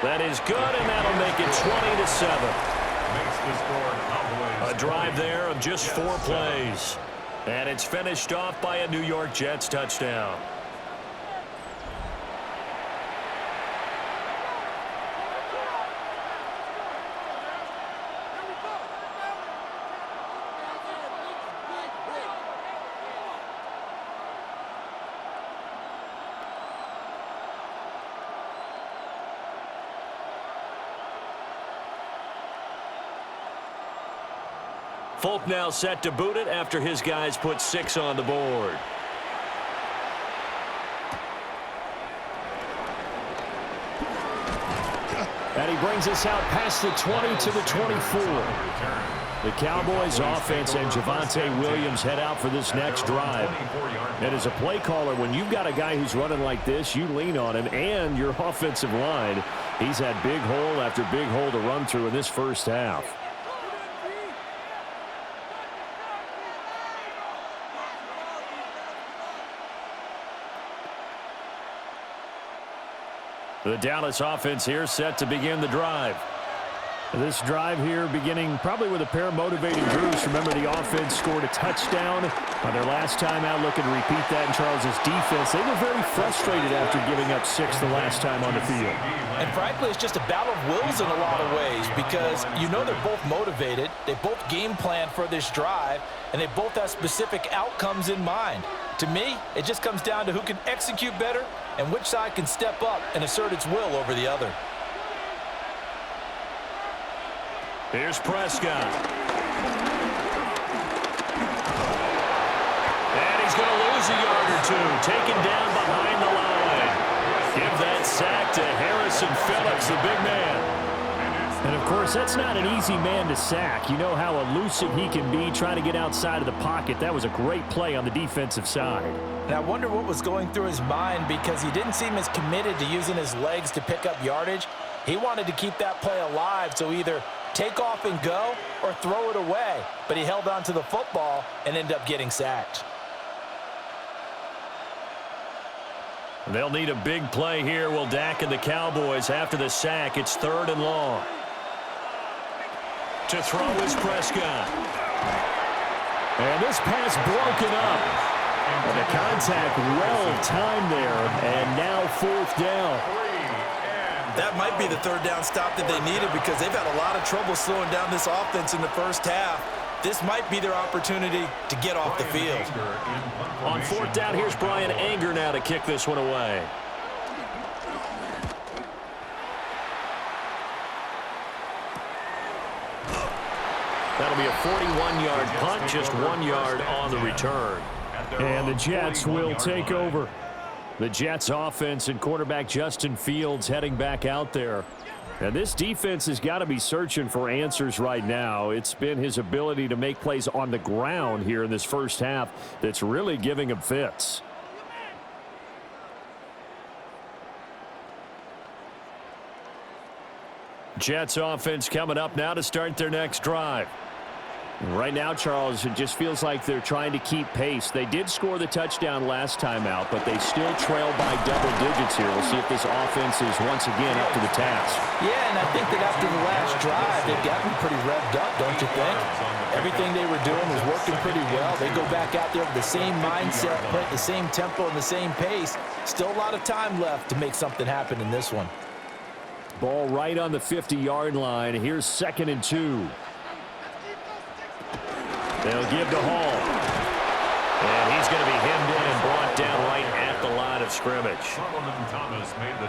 That is good, and that'll make it 20-7. A drive there of just 4 plays. And it's finished off by a New York Jets touchdown. Folk now set to boot it after his guys put 6 on the board. And he brings us out past the 20 to the 24. The Cowboys offense and Javonte Williams head out for this next drive. And as a play caller, when you've got a guy who's running like this, you lean on him and your offensive line. He's had big hole after big hole to run through in this first half. The Dallas offense here set to begin the drive. This drive here beginning probably with a pair of motivating Drews. Remember, the offense scored a touchdown on their last time out, looking to repeat that in Charles's defense. They were very frustrated after giving up 6 the last time on the field. And frankly, it's just a battle of wills in a lot of ways because you know they're both motivated. They both game plan for this drive, and they both have specific outcomes in mind. To me, it just comes down to who can execute better and which side can step up and assert its will over the other. Here's Prescott. And he's going to lose a yard or 2. Taken down behind the line. Give that sack to Harrison Phillips, the big man. And, of course, that's not an easy man to sack. You know how elusive he can be trying to get outside of the pocket. That was a great play on the defensive side. And I wonder what was going through his mind because he didn't seem as committed to using his legs to pick up yardage. He wanted to keep that play alive, so either take off and go or throw it away. But he held on to the football and ended up getting sacked. They'll need a big play here, will Dak and the Cowboys. After the sack, it's 3rd and long. To throw is Prescott. And this pass broken up. And the contact well timed there. And now 4th down. That might be the 3rd down stop that they needed because they've had a lot of trouble slowing down this offense in the first half. This might be their opportunity to get off the field. On 4th down, here's Brian Anger now to kick this one away. That'll be a 41-yard punt, just 1 yard on the return. And the Jets will take over. The Jets offense and quarterback Justin Fields heading back out there. And this defense has got to be searching for answers right now. It's been his ability to make plays on the ground here in this first half that's really giving him fits. Jets offense coming up now to start their next drive. Right now, Charles, it just feels like they're trying to keep pace. They did score the touchdown last time out, but they still trail by double digits here. We'll see if this offense is once again up to the task. Yeah, and I think that after the last drive, they've gotten pretty revved up, don't you think? Everything they were doing was working pretty well. They go back out there with the same mindset, playing the same tempo and the same pace. Still a lot of time left to make something happen in this one. Ball right on the 50-yard line. Here's 2nd and 2. They'll give to Hall. And he's going to be hemmed in and brought down right at the line of scrimmage.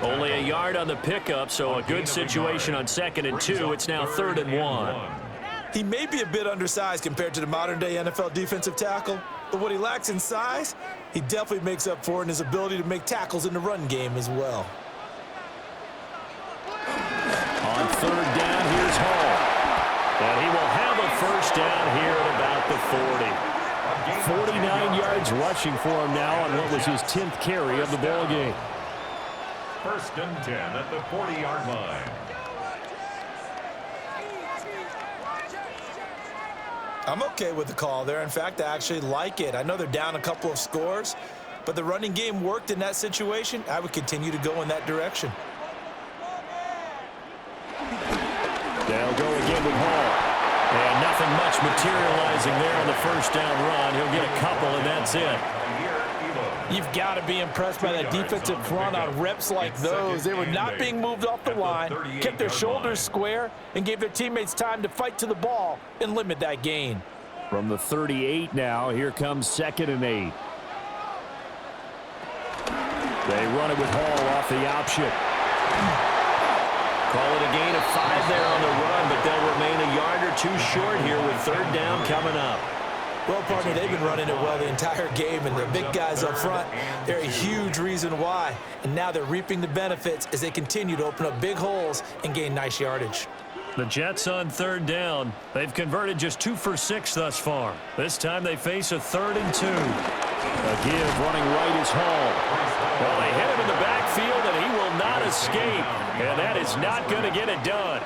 Only a yard on the pickup, so a good situation on 2nd and 2. It's now 3rd and 1. He may be a bit undersized compared to the modern-day NFL defensive tackle, but what he lacks in size, he definitely makes up for in his ability to make tackles in the run game as well. On 3rd down, here's Hall. And he will have a first down here at about the 40. 49 yards rushing for him now on what was his 10th carry of the ball game. 1st and 10 at the 40-yard line. I'm okay with the call there. In fact, I actually like it. I know they're down a couple of scores, but the running game worked in that situation. I would continue to go in that direction. They'll go again with Hall. And nothing much materializing there on the first down run. He'll get a couple, and that's it. You've got to be impressed by that defensive front on reps like those. They were not being moved off the line, kept their shoulders square, and gave their teammates time to fight to the ball and limit that gain. From the 38 now, here comes 2nd and 8. They run it with Hall off the option. Call it a gain of 5 there on the run, but they'll remain a yard or 2 short here with 3rd down coming up. Well, partner, they've been running it well the entire game, and the big guys up front, they're a huge reason why. And now they're reaping the benefits as they continue to open up big holes and gain nice yardage. The Jets on 3rd down. They've converted just 2 for 6 thus far. This time they face a 3rd and 2. A give running right is Hall. Well, they hit him in the backfield, and he will not escape. And that is not going to get it done.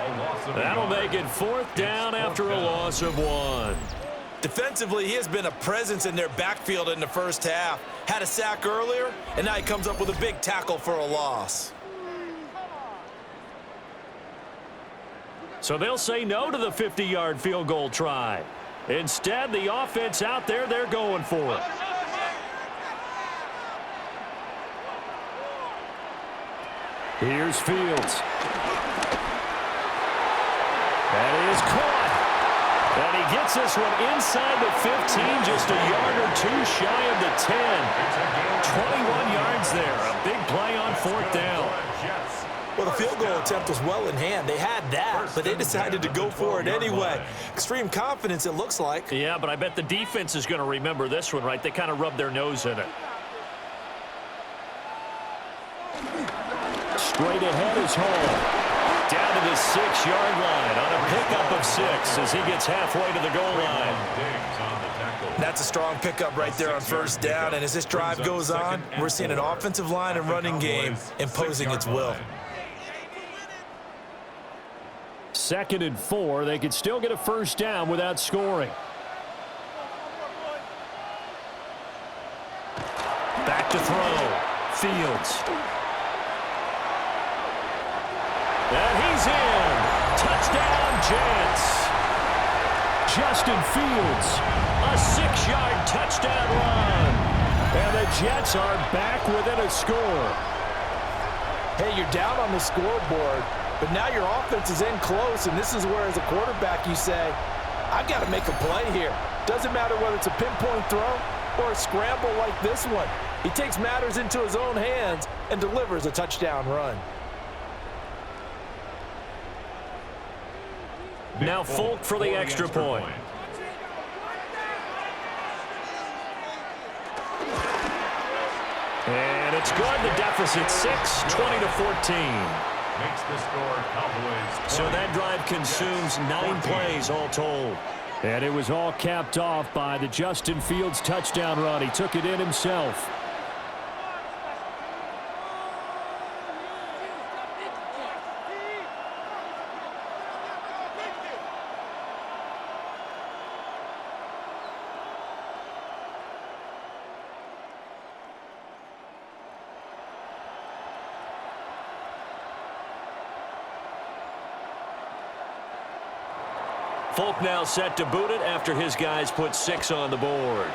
That'll make it 4th down after a loss of 1. Defensively, he has been a presence in their backfield in the first half. Had a sack earlier, and now he comes up with a big tackle for a loss. So they'll say no to the 50-yard field goal try. Instead, the offense out there, they're going for it. Here's Fields. That is caught. And he gets this one inside the 15, just a yard or 2 shy of the 10. 21 yards there. A big play on 4th down. Well, the field goal attempt was well in hand. They had that, but they decided to go for it anyway. Extreme confidence, it looks like. Yeah, but I bet the defense is going to remember this one, right? They kind of rubbed their nose in it. Straight ahead is Hall. Down to the 6-yard line on a pickup of 6 as he gets halfway to the goal line. That's a strong pickup right there on 1st down, and as this drive goes on, we're seeing an offensive line and running game imposing its will. 2nd and 4. They could still get a 1st down without scoring. Back to throw. Fields. And he's in. Touchdown, Jets. Justin Fields, a 6-yard touchdown run. And the Jets are back within a score. Hey, you're down on the scoreboard, but now your offense is in close, and this is where, as a quarterback, you say, I've got to make a play here. Doesn't matter whether it's a pinpoint throw or a scramble like this one. He takes matters into his own hands and delivers a touchdown run. Now Folk for the extra point. And it's good. The deficit 6, 20-14. Makes the score Cowboys. So that drive consumes 9 plays all told. And it was all capped off by the Justin Fields touchdown run. He took it in himself. Folk now set to boot it after his guys put 6 on the board.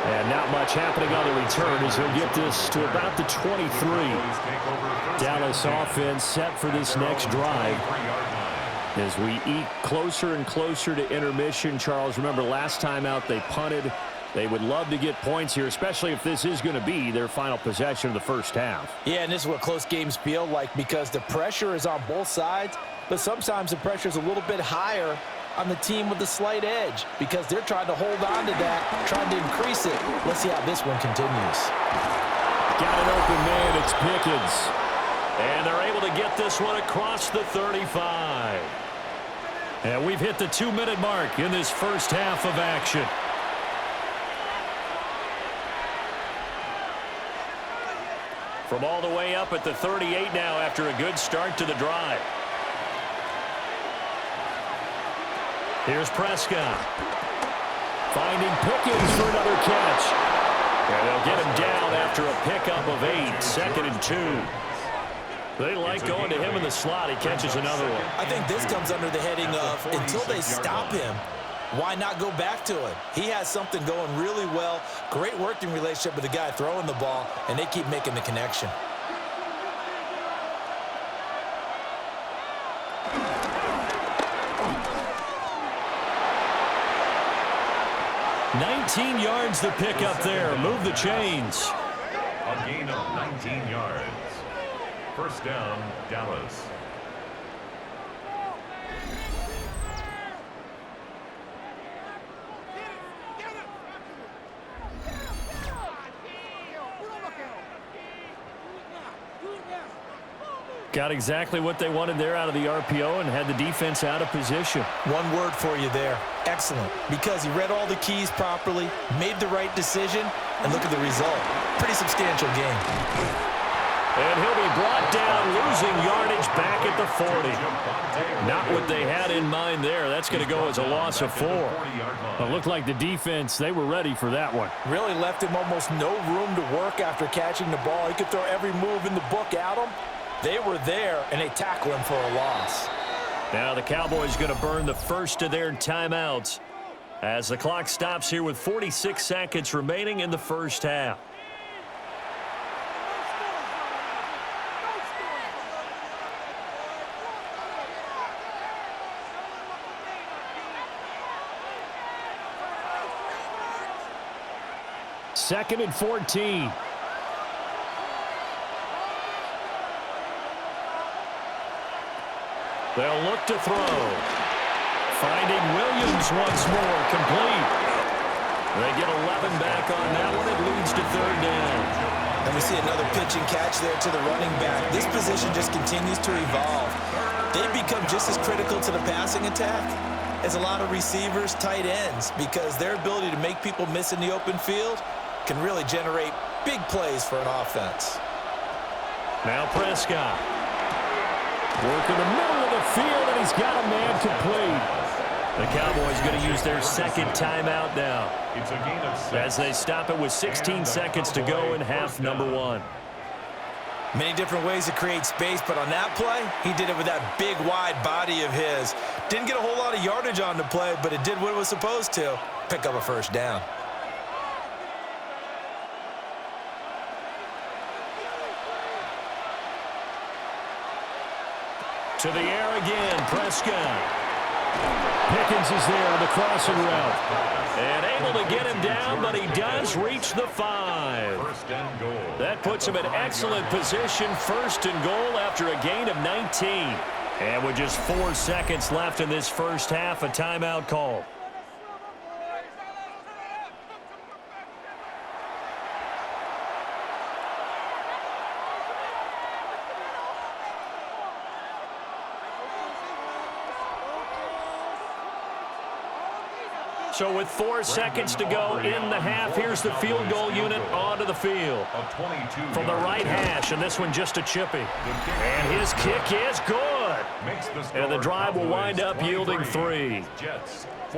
And not much happening on the return as he'll get this to about the 23. Dallas offense set for this next drive. As we eat closer and closer to intermission, Charles, remember last time out they punted. They would love to get points here, especially if this is going to be their final possession of the first half. Yeah, and this is what close games feel like because the pressure is on both sides, but sometimes the pressure is a little bit higher on the team with the slight edge because they're trying to hold on to that, trying to increase it. Let's see how this one continues. Got an open man. It's Pickens. And they're able to get this one across the 35. And we've hit the 2-minute mark in this first half of action. From all the way up at the 38 now after a good start to the drive. Here's Prescott. Finding Pickens for another catch. And they'll get him down after a pickup of 8, 2nd and 2. They like going to him in the slot. He catches another one. I think this comes under the heading of until they stop him, why not go back to it? He has something going really well. Great working relationship with the guy throwing the ball, and they keep making the connection. $19 yards to pick up there. Move the chains. A gain of 19 yards. First down, Dallas. Got exactly what they wanted there out of the RPO and had the defense out of position. One word for you there. Excellent. Because he read all the keys properly, made the right decision, and look at the result. Pretty substantial game. And he'll be brought down, losing yardage back at the 40. Not what they had in mind there. That's going to go as a loss of 4. It looked like the defense, they were ready for that one. Really left him almost no room to work after catching the ball. He could throw every move in the book at him. They were there, and they tackle him for a loss. Now the Cowboys going to burn the first of their timeouts as the clock stops here with 46 seconds remaining in the first half. Second and 14. They'll look to throw. Finding Williams once more, complete. They get 11 back on that one. It leads to 3rd down. And we see another pitch and catch there to the running back. This position just continues to evolve. They become just as critical to the passing attack as a lot of receivers, tight ends, because their ability to make people miss in the open field can really generate big plays for an offense. Now Prescott. Work in the middle of the field, and he's got a man complete. The Cowboys going to use their second timeout now It's a gain of 6. as they stop it with 16 seconds to go in half number 1. Many different ways to create space, but on that play, he did it with that big, wide body of his. Didn't get a whole lot of yardage on the play, but it did what it was supposed to. Pick up a first down. To the air again, Prescott. Pickens is there on the crossing route. And able to get him down, but he does reach the 5. First and goal. That puts him in excellent position, 1st and goal after a gain of 19. And with just 4 seconds left in this first half, a timeout call. So with 4 seconds to go in the half, here's the field goal unit onto the field. From the right hash, and this one just a chippy. And his kick is good. And the drive will wind up yielding 3.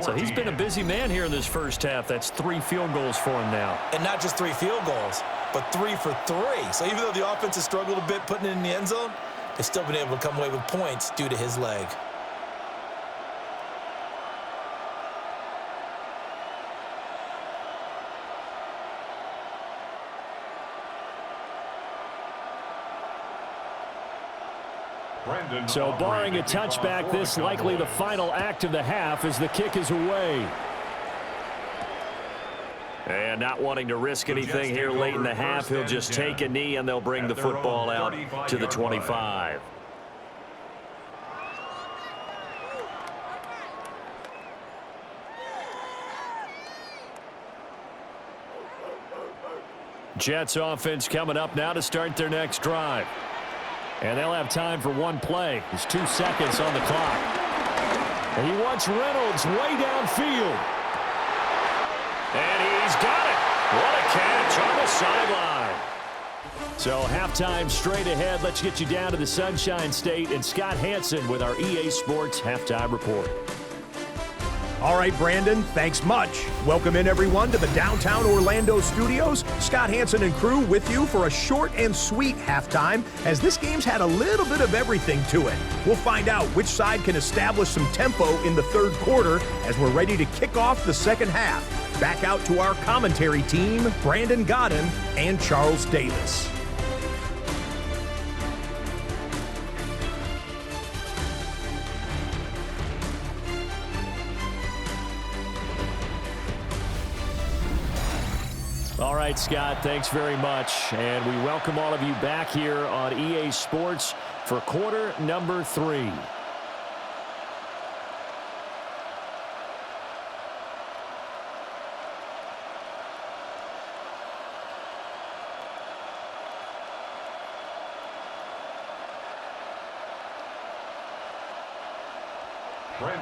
So he's been a busy man here in this first half. That's 3 field goals for him now. And not just 3 field goals. but 3 for 3. So even though the offense has struggled a bit putting it in the end zone, they've still been able to come away with points due to his leg. So barring a touchback, this likely the final act of the half as the kick is away. And not wanting to risk anything here late in the half, he'll just take a knee and they'll bring the football out to the 25. Jets offense coming up now to start their next drive. And they'll have time for one play. There's 2 seconds on the clock. And he wants Reynolds way downfield. And he's got it. What a catch on the sideline. So halftime straight ahead. Let's get you down to the Sunshine State and Scott Hansen with our EA Sports Halftime Report. All right, Brandon, thanks much. Welcome in, everyone, to the downtown Orlando studios. Scott Hansen and crew with you for a short and sweet halftime, as this game's had a little bit of everything to it. We'll find out which side can establish some tempo in the third quarter as we're ready to kick off the second half. Back out to our commentary team, Brandon Godden and Charles Davis. All right, Scott, thanks very much. And we welcome all of you back here on EA Sports for quarter number 3.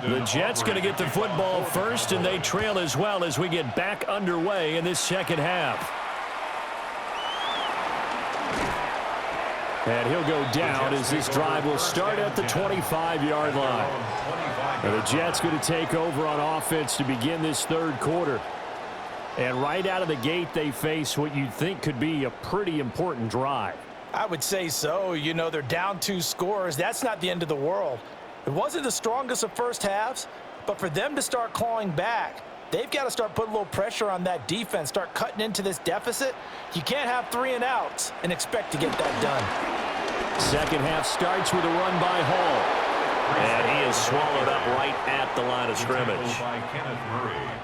The Jets going to get the football first, and they trail as well as we get back underway in this second half. And he'll go down as this drive will start at the 25-yard line. And the Jets going to take over on offense to begin this third quarter. And right out of the gate, they face what you'd think could be a pretty important drive. I would say so. You know, they're down 2 scores. That's not the end of the world. It wasn't the strongest of first halves, but for them to start clawing back, they've got to start putting a little pressure on that defense, start cutting into this deficit. You can't have 3 and outs and expect to get that done. Second half starts with a run by Hall. And he is swallowed up right at the line of scrimmage.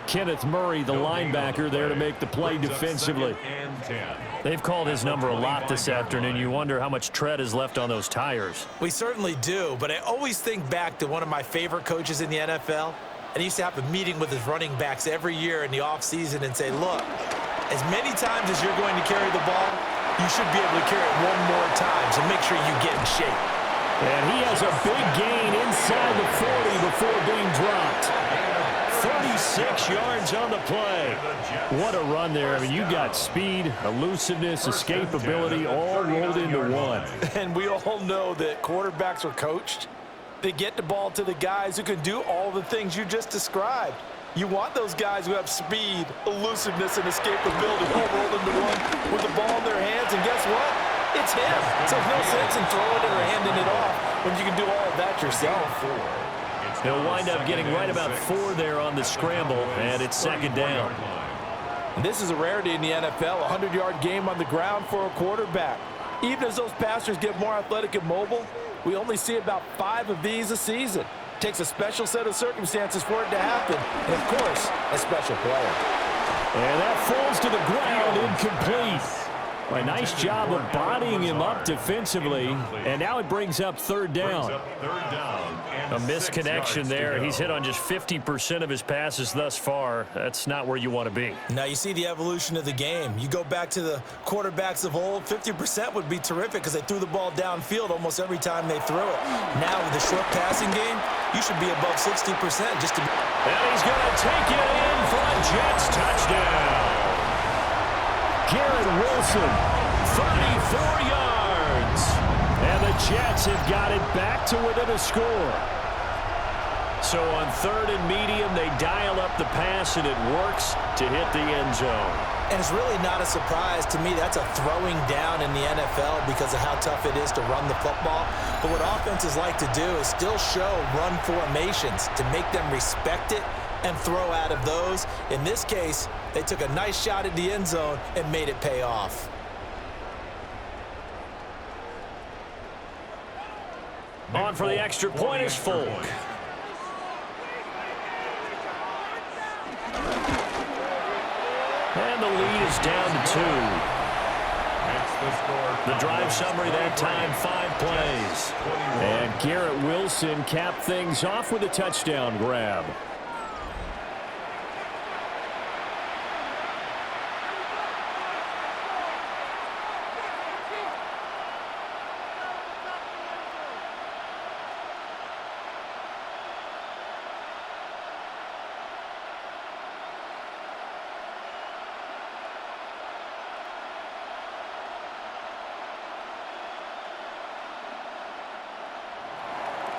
Kenneth Murray, the linebacker, there to make the play defensively. They've called his number a lot this afternoon. You wonder how much tread is left on those tires. We certainly do, but I always think back to one of my favorite coaches in the NFL. And he used to have a meeting with his running backs every year in the offseason and say, look, as many times as you're going to carry the ball, you should be able to carry it one more time, so make sure you get in shape. And he has a big gain inside the 40 before being dropped. 36 yards on the play. What a run there. I mean, you got speed, elusiveness, escapability all rolled into one. And we all know that quarterbacks are coached. They get the ball to the guys who can do all the things you just described. You want those guys who have speed, elusiveness, and escapability all rolled into one with the ball in their hands. And guess what? It's him. So there's no sense in throwing it or handing it off when you can do all of that yourself. He'll wind up getting right about 4 there on the scramble, and it's second down. And this is a rarity in the NFL, a 100-yard game on the ground for a quarterback. Even as those passers get more athletic and mobile, we only see about 5 of these a season. It takes a special set of circumstances for it to happen, and of course, a special player. And that falls to the ground, incomplete. A nice job of bodying him up defensively, and now it brings up third down. A misconnection there. He's hit on just 50% of his passes thus far. That's not where you want to be. Now you see the evolution of the game. You go back to the quarterbacks of old, 50% would be terrific because they threw the ball downfield almost every time they threw it. Now with the short passing game, you should be above 60% just to be. And he's going to take it in for a Jets touchdown. Garrett Wilson, 34 yards. And the Jets have got it back to within a score. So on 3rd and medium, they dial up the pass, and it works to hit the end zone. And it's really not a surprise to me. That's a throwing down in the NFL because of how tough it is to run the football. But what offenses like to do is still show run formations to make them respect it and throw out of those. In this case, they took a nice shot at the end zone and made it pay off. On for the extra point is Folk. And the lead is down to 2. The drive summary that time, 5 plays. And Garrett Wilson capped things off with a touchdown grab.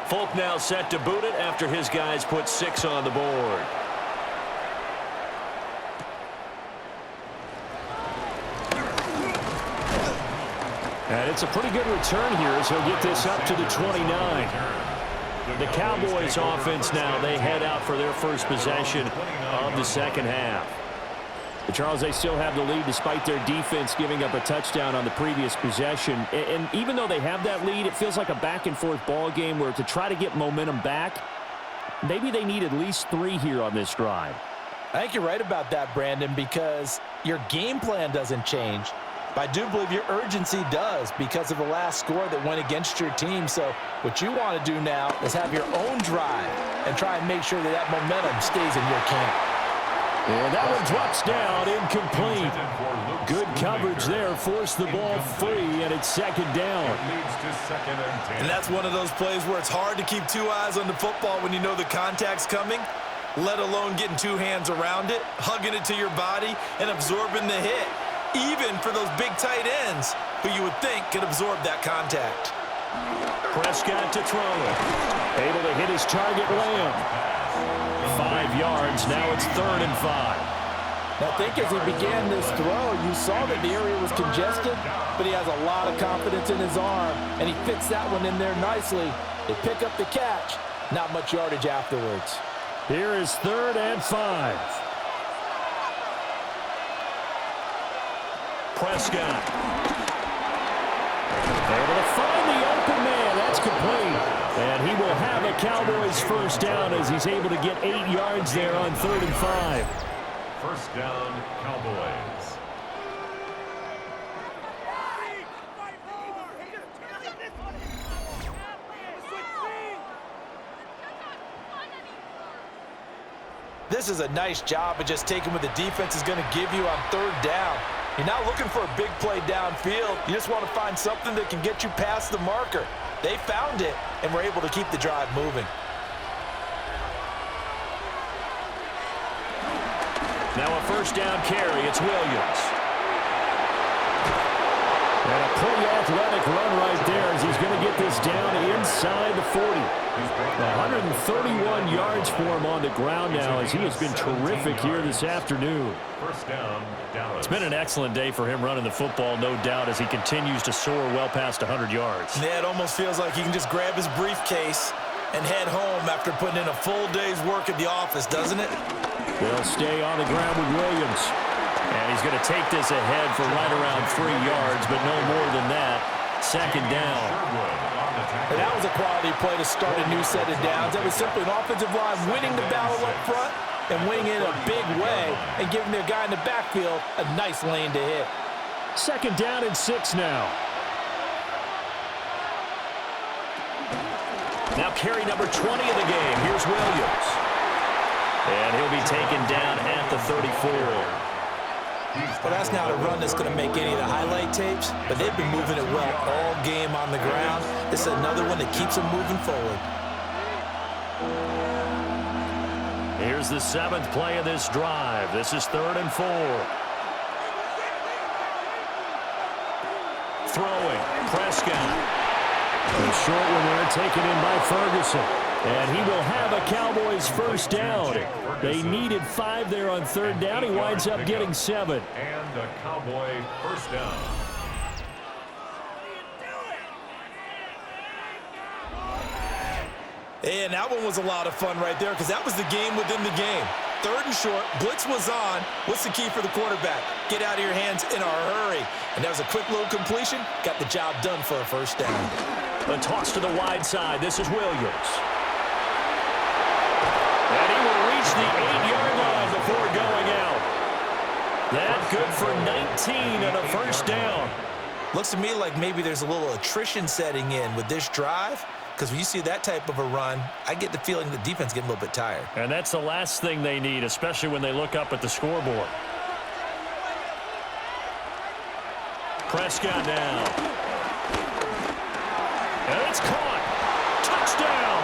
Folk now set to boot it after his guys put 6 on the board. And it's a pretty good return here as he'll get this up to the 29. The Cowboys offense now, they head out for their first possession of the second half. But Charles, they still have the lead despite their defense giving up a touchdown on the previous possession. And even though they have that lead, it feels like a back-and-forth ball game where to try to get momentum back, maybe they need at least 3 here on this drive. I think you're right about that, Brandon, because your game plan doesn't change. But I do believe your urgency does because of the last score that went against your team. So what you want to do now is have your own drive and try and make sure that that momentum stays in your camp. And that one drops down, incomplete. Good coverage there, forced the ball free, and it's second down. And that's one of those plays where it's hard to keep 2 eyes on the football when you know the contact's coming, let alone getting 2 hands around it, hugging it to your body, and absorbing the hit, even for those big tight ends who you would think could absorb that contact. Prescott to throw it. Able to hit his target, Lamb. 5 yards, now it's 3rd and 5. I think as he began this throw, you saw that the area was congested, but he has a lot of confidence in his arm, and he fits that one in there nicely. They pick up the catch, not much yardage afterwards. Here is 3rd and 5. Prescott. Able to find the open man. That's complete. And he will have a Cowboys first down as he's able to get 8 yards there on 3rd and 5. First down, Cowboys. This is a nice job of just taking what the defense is going to give you on 3rd down. You're not looking for a big play downfield. You just want to find something that can get you past the marker. They found it and were able to keep the drive moving. Now a first down carry. It's Williams. And a pretty athletic run right there as he's going to get this down inside the 40. 131 yards for him on the ground now as he has been terrific here this afternoon. First down, Dallas. It's been an excellent day for him running the football, no doubt, as he continues to soar well past 100 yards. Yeah, it almost feels like he can just grab his briefcase and head home after putting in a full day's work at the office, doesn't it? They'll stay on the ground with Williams. And he's going to take this ahead for right around 3 yards, but no more than that. Second down. And that was a quality play to start a new set of downs. That was simply an offensive line winning the battle up front and winning it a big way and giving their guy in the backfield a nice lane to hit. Second down and 6 now. Now carry number 20 of the game. Here's Williams. And he'll be taken down at the 34. Well, that's not a run that's going to make any of the highlight tapes, but they've been moving it well all game on the ground. This is another one that keeps them moving forward. Here's the 7th play of this drive. This is 3rd and 4. Throwing, Prescott. A short one there taken in by Ferguson. And he will have a Cowboys first down. They needed 5 there on third down. He winds up getting 7. And a Cowboy first down. And that one was a lot of fun right there because that was the game within the game. Third and short, blitz was on. What's the key for the quarterback? Get out of your hands in a hurry. And that was a quick little completion. Got the job done for a first down. A toss to the wide side. This is Williams. And he will reach the 8-yard line before going out. That good for 19 and a first down. Looks to me like maybe there's a little attrition setting in with this drive. Because when you see that type of a run, I get the feeling the defense getting a little bit tired. And that's the last thing they need, especially when they look up at the scoreboard. Prescott down. And it's caught. Touchdown.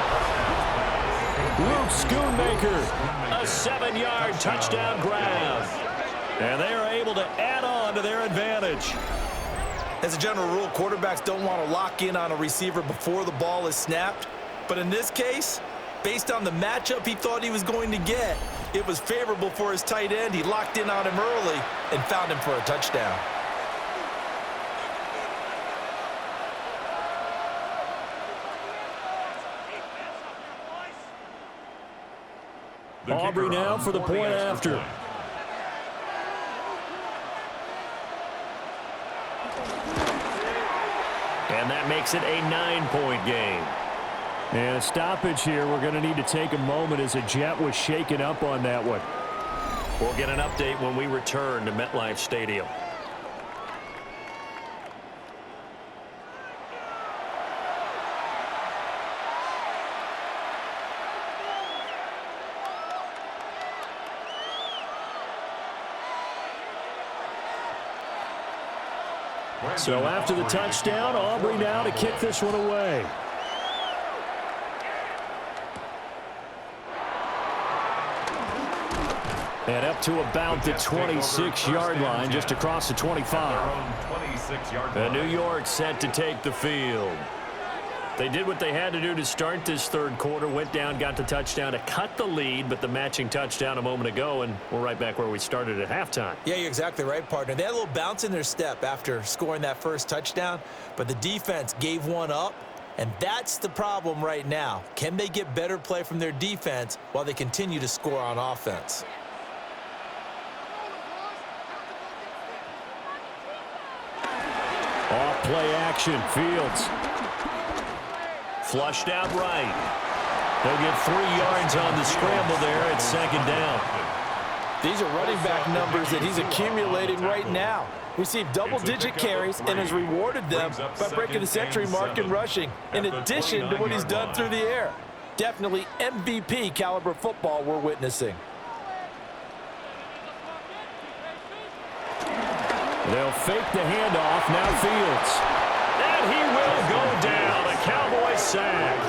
Luke Schoonmaker. A 7-yard touchdown grab. And they are able to add on to their advantage. As a general rule, quarterbacks don't want to lock in on a receiver before the ball is snapped. But in this case, based on the matchup he thought he was going to get, it was favorable for his tight end. He locked in on him early and found him for a touchdown. Aubrey now for the point after. And that makes it a 9-point game. And a stoppage here. We're going to need to take a moment as a Jet was shaken up on that one. We'll get an update when we return to MetLife Stadium. So after the touchdown, Aubrey now to kick this one away. And up to about the 26-yard line, just across the 25. And New York set to take the field. They did what they had to do to start this third quarter, went down, got the touchdown to cut the lead, but the matching touchdown a moment ago, and we're right back where we started at halftime. Yeah, you're exactly right, partner. They had a little bounce in their step after scoring that first touchdown, but the defense gave one up, and that's the problem right now. Can they get better play from their defense while they continue to score on offense? Off play action, Fields. Flushed out right. They'll get 3 yards on the scramble there at second down. These are running back numbers that he's accumulating right now. Received double-digit carries and has rewarded them by breaking the century mark in rushing, in addition to what he's done through the air. Definitely MVP caliber football we're witnessing. They'll fake the handoff. Now Fields. And he will go down. A Cowboy sack.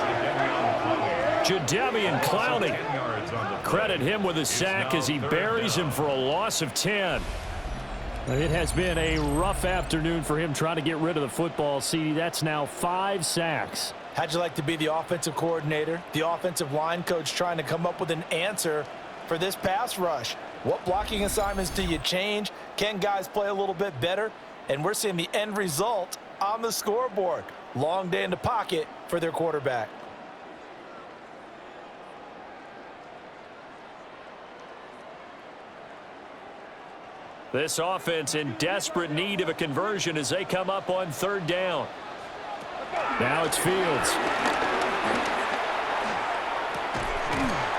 Jadeveon Clowney. Credit him with a sack as he buries him for a loss of 10. It has been a rough afternoon for him trying to get rid of the football. See, that's now 5 sacks. How'd you like to be the offensive coordinator, the offensive line coach trying to come up with an answer for this pass rush? What blocking assignments do you change? Can guys play a little bit better? And we're seeing the end result on the scoreboard. Long day in the pocket for their quarterback. This offense in desperate need of a conversion as they come up on third down. Now it's Fields.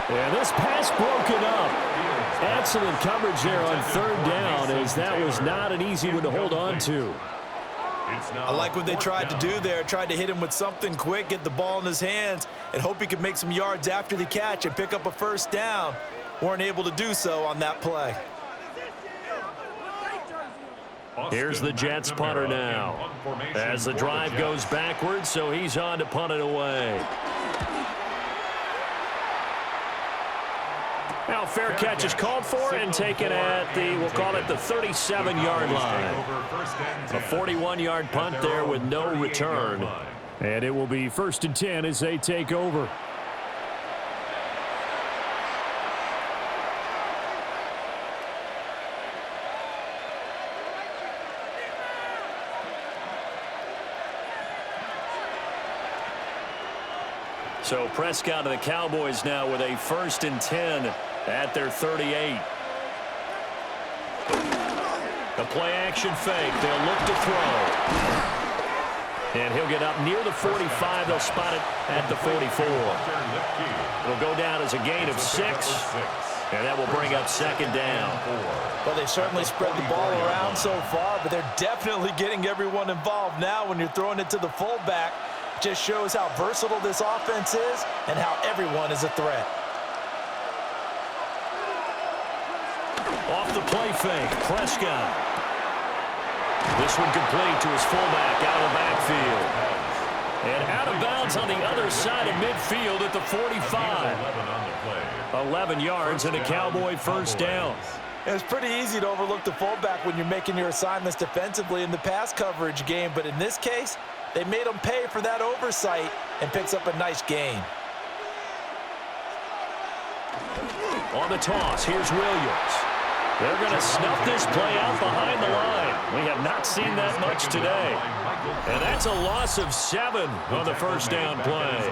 And this pass broken up. Excellent coverage there on third down as that was not an easy one to hold on to. I like what they tried to do there. Tried to hit him with something quick, get the ball in his hands, and hope he could make some yards after the catch and pick up a first down. Weren't able to do so on that play. Here's the Jets punter now. As the drive goes backwards, so he's on to punt it away. Now fair catch is called for and taken at the, we'll call it the 37-yard line. A 41-yard punt there with no return. And it will be 1st and 10 as they take over. So Prescott of the Cowboys now with a 1st and 10 at their 38. The play action fake. They'll look to throw. And he'll get up near the 45. They'll spot it at the 44. It'll go down as a gain of 6. And that will bring up 2nd down. Well, they certainly spread the ball around so far, but they're definitely getting everyone involved now when you're throwing it to the fullback. Just shows how versatile this offense is and how everyone is a threat. Off the play fake, Prescott. This one complete to his fullback out of the backfield. And out of bounds on the other side of midfield at the 45. 11 yards and a Cowboy 1st down. It's pretty easy to overlook the fullback when you're making your assignments defensively in the pass coverage game, but in this case, they made him pay for that oversight and picks up a nice gain. On the toss, here's Williams. They're going to snuff this play out behind the line. We have not seen that much today. And that's a loss of 7 on the 1st down play.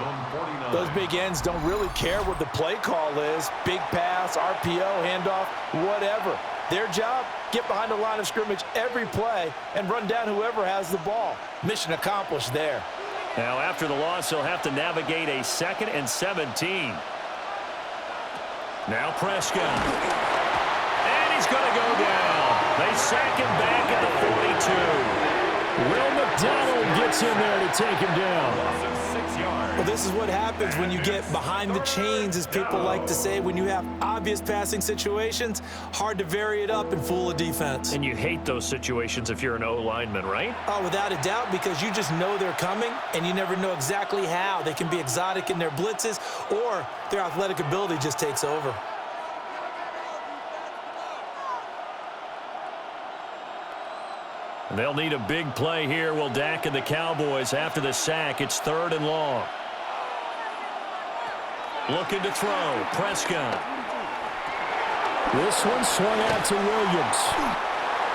Those big ends don't really care what the play call is. Big pass, RPO, handoff, whatever. Their job, get behind the line of scrimmage every play and run down whoever has the ball. Mission accomplished there. Now after the loss, he'll have to navigate a 2nd and 17. Now Prescott. And he's going to go down. They sack him back at the 42. Will McDonald gets in there to take him down. Well, this is what happens when you get behind the chains, as people like to say. When you have obvious passing situations, hard to vary it up and fool a defense. And you hate those situations if you're an O-lineman, right? Oh, without a doubt, because you just know they're coming, and you never know exactly how. They can be exotic in their blitzes, or their athletic ability just takes over. They'll need a big play here. Will Dak and the Cowboys after the sack. It's 3rd and long. Looking to throw. Prescott. This one swung out to Williams.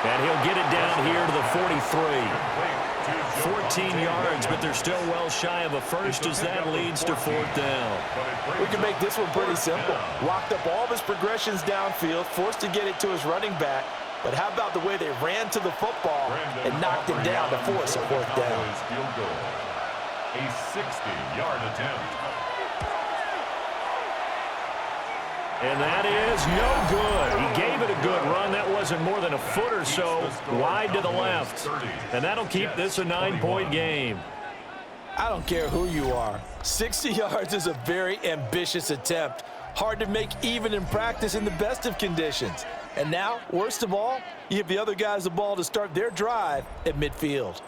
And he'll get it down here to the 43. 14 yards, but they're still well shy of a 1st as that leads to 4th down. We can make this one pretty simple. Locked up all of his progressions downfield, forced to get it to his running back. But how about the way they ran to the football and knocked him down to force a 4th down? A 60-yard attempt. And that is no good. He gave it a good run. That wasn't more than a foot or so wide to the left. And that'll keep this a 9-point game. I don't care who you are. 60 yards is a very ambitious attempt. Hard to make even in practice in the best of conditions. And now, worst of all, you give the other guys the ball to start their drive at midfield.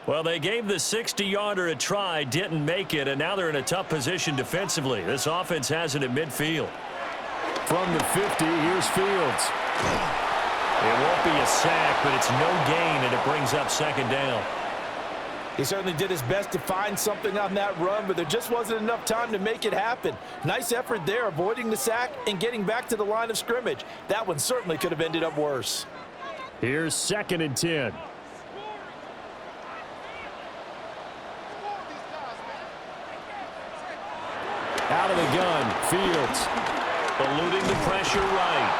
Well, they gave the 60-yarder a try, didn't make it, and now they're in a tough position defensively. This offense has it at midfield. From the 50, here's Fields. It won't be a sack, but it's no gain, and it brings up 2nd down. He certainly did his best to find something on that run, but there just wasn't enough time to make it happen. Nice effort there, avoiding the sack and getting back to the line of scrimmage. That one certainly could have ended up worse. Here's 2nd and 10. Out of the gun, Fields. Eluding the pressure right.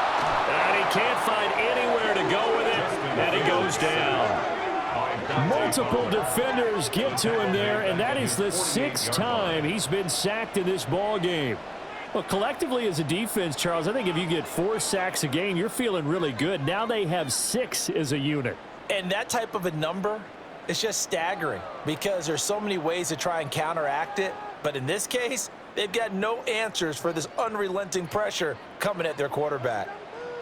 And he can't find anywhere to go with it, and he goes down. Multiple defenders get to him there, and that is the 6th time he's been sacked in this ball game. Well, collectively as a defense, Charles, I think if you get 4 sacks a game, you're feeling really good. Now they have 6 as a unit. And that type of a number is just staggering because there's so many ways to try and counteract it. But in this case, they've got no answers for this unrelenting pressure coming at their quarterback.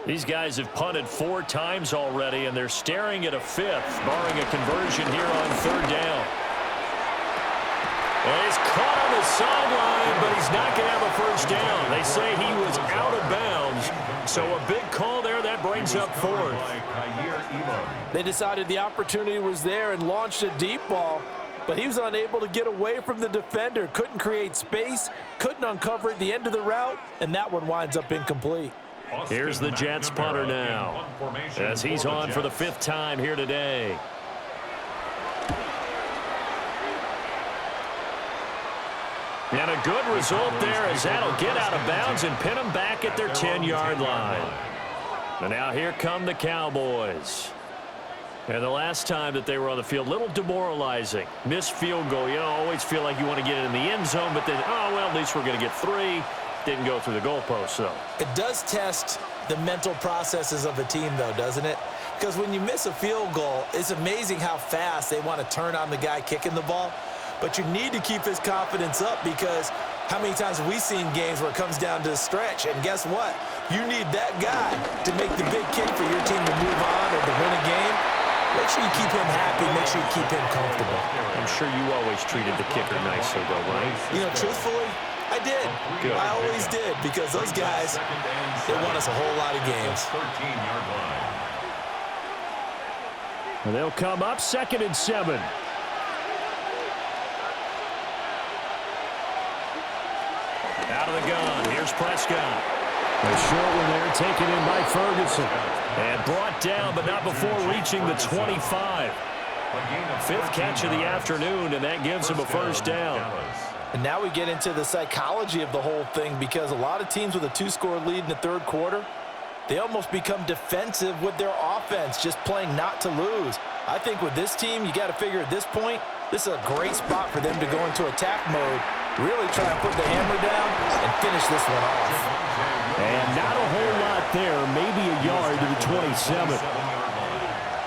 These guys have punted 4 times already, and they're staring at a 5th, barring a conversion here on 3rd down. Well, he's caught on the sideline, but he's not going to have a 1st down. They say he was out of bounds, so a big call there. That brings up 4th. They decided the opportunity was there and launched a deep ball. but he was unable to get away from the defender. Couldn't create space, couldn't uncover at the end of the route, and that one winds up incomplete. Here's the Jets punter now, as he's on for the 5th time here today. And a good result there, as that'll get out of bounds and pin them back at their 10-yard line. And now here come the Cowboys. And the last time that they were on the field, a little demoralizing. Missed field goal. You know, always feel like you want to get it in the end zone, but then, oh, well, at least we're going to get 3. Didn't go through the goalpost, though. It does test the mental processes of a team, though, doesn't it? Because when you miss a field goal, it's amazing how fast they want to turn on the guy kicking the ball. But you need to keep his confidence up, because how many times have we seen games where it comes down to a stretch? And guess what? You need that guy to make the big kick for your team to move on or to win a game. Make sure you keep him happy. Make sure you keep him comfortable. I'm sure you always treated the kicker nicely, though, right? You know, truthfully, I did. Good. I always did, because those guys, they won us a whole lot of games. 13-yard line. And they'll come up 2nd and 7. Out of the gun. Here's Prescott. A short one there, taken in by Ferguson. And brought down, but not before reaching the 25. 5th catch of the afternoon, and that gives him a 1st down. And now we get into the psychology of the whole thing, because a lot of teams with a 2-score lead in the 3rd quarter, they almost become defensive with their offense, just playing not to lose. I think with this team, you got to figure at this point, this is a great spot for them to go into attack mode, really try and put the hammer down and finish this one off. And not a whole lot there, maybe a yard to the 27.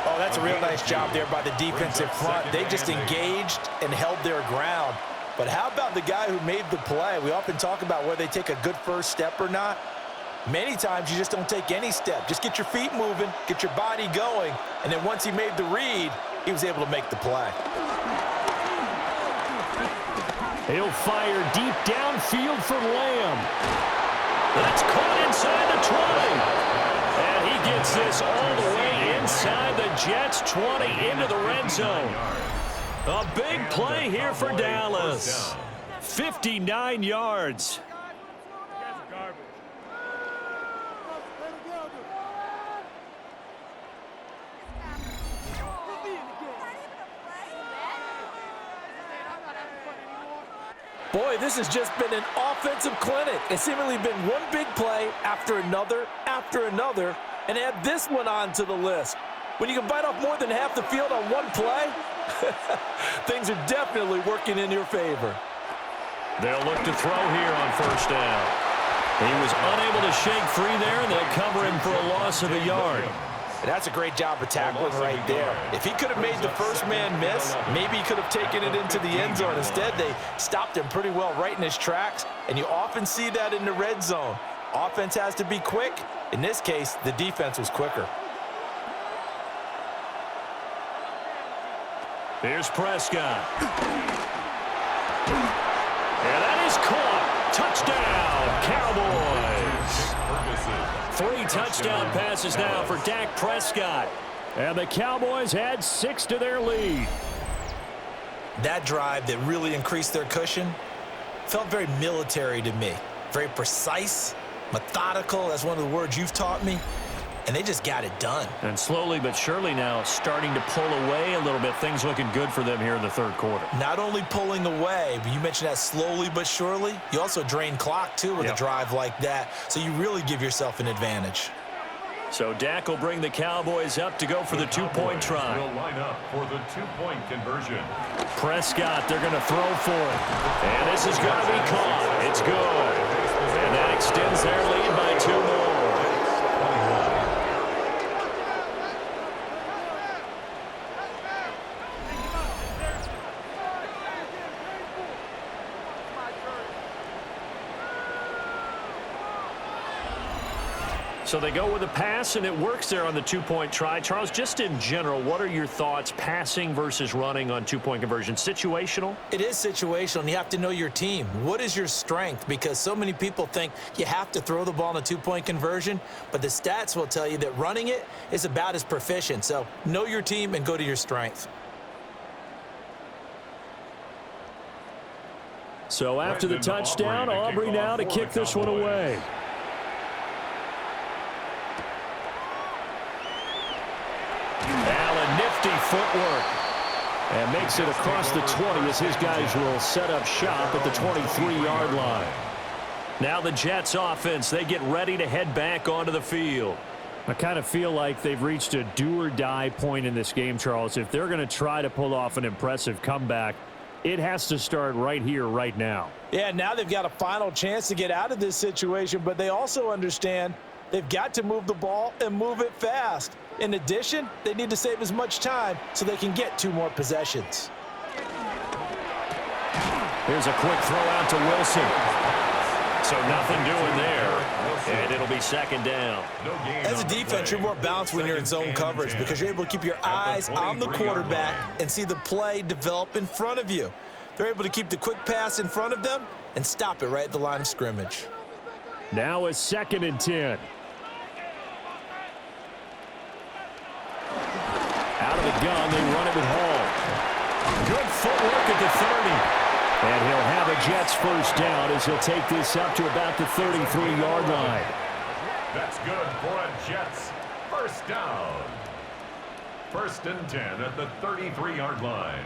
Oh, that's a real nice job there by the defensive front. They just engaged and held their ground. But how about the guy who made the play? We often talk about whether they take a good first step or not. Many times you just don't take any step. Just get your feet moving, get your body going, and then once he made the read, he was able to make the play. He'll fire deep downfield for Lamb. That's caught inside the 20. And he gets this all the way inside the Jets' 20 into the red zone. A big play here for Dallas. 59 yards. Boy, this has just been an offensive clinic. It's seemingly been one big play after another, and add this one on to the list. When you can bite off more than half the field on one play, things are definitely working in your favor. They'll look to throw here on 1st down. He was unable to shake free there, and they'll cover him for a loss of a yard. And that's a great job of tackling right there. If he could have made the first man miss, maybe he could have taken it into the end zone. Instead, they stopped him pretty well right in his tracks, and you often see that in the red zone. Offense has to be quick. In this case, the defense was quicker. Here's Prescott. And that is caught. Touchdown, Cowboys. 3 touchdown passes now for Dak Prescott. And the Cowboys add 6 to their lead. That drive that really increased their cushion felt very military to me. Very precise, methodical. That's one of the words you've taught me. And they just got it done. And slowly but surely now starting to pull away a little bit. Things looking good for them here in the 3rd quarter. Not only pulling away, but you mentioned that slowly but surely. You also drain clock, too, with a drive like that. So you really give yourself an advantage. So Dak will bring the Cowboys up to go for the 2-point try. Will line up for the 2-point conversion. Prescott, they're going to throw for it. And this is going to be caught. It's good. And that extends their lead by 2 more. So they go with a pass, and it works there on the 2-point try. Charles, just in general, what are your thoughts passing versus running on 2-point conversion? Situational? It is situational, and you have to know your team. What is your strength? Because so many people think you have to throw the ball in a 2-point conversion, but the stats will tell you that running it is about as proficient. So know your team and go to your strength. So after the touchdown, Aubrey now to kick this one away. Allen, nifty footwork. And makes it across the 20 as his guys will set up shop at the 23-yard line. Now the Jets offense, they get ready to head back onto the field. I kind of feel like they've reached a do-or-die point in this game, Charles. If they're going to try to pull off an impressive comeback, it has to start right here, right now. Yeah, now they've got a final chance to get out of this situation, but they also understand they've got to move the ball and move it fast. In addition, they need to save as much time so they can get 2 more possessions. Here's a quick throw out to Wilson. So nothing doing there, and it'll be second down. As a defense, you're more balanced when you're in zone coverage because you're able to keep your eyes on the quarterback and see the play develop in front of you. They're able to keep the quick pass in front of them and stop it right at the line of scrimmage. Now a 2nd and 10. Out of the gun, they run it with Hall. Good footwork at the 30. And he'll have a Jets first down as he'll take this up to about the 33-yard line. That's good for a Jets first down. 1st and 10 at the 33-yard line.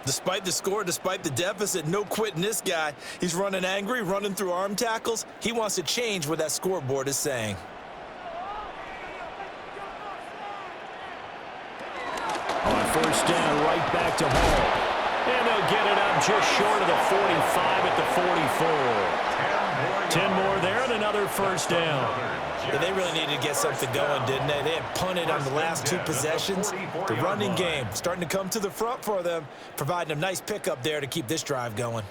Despite the score, despite the deficit, no quitting this guy. He's running angry, running through arm tackles. He wants to change what that scoreboard is saying. On first down, right back to Hall. And they'll get it up just short of the 45 at the 44. 10 more there and another first down. Yeah, they really needed to get something going, didn't they? They had punted on the last 2 possessions. The running game starting to come to the front for them, providing a nice pickup there to keep this drive going.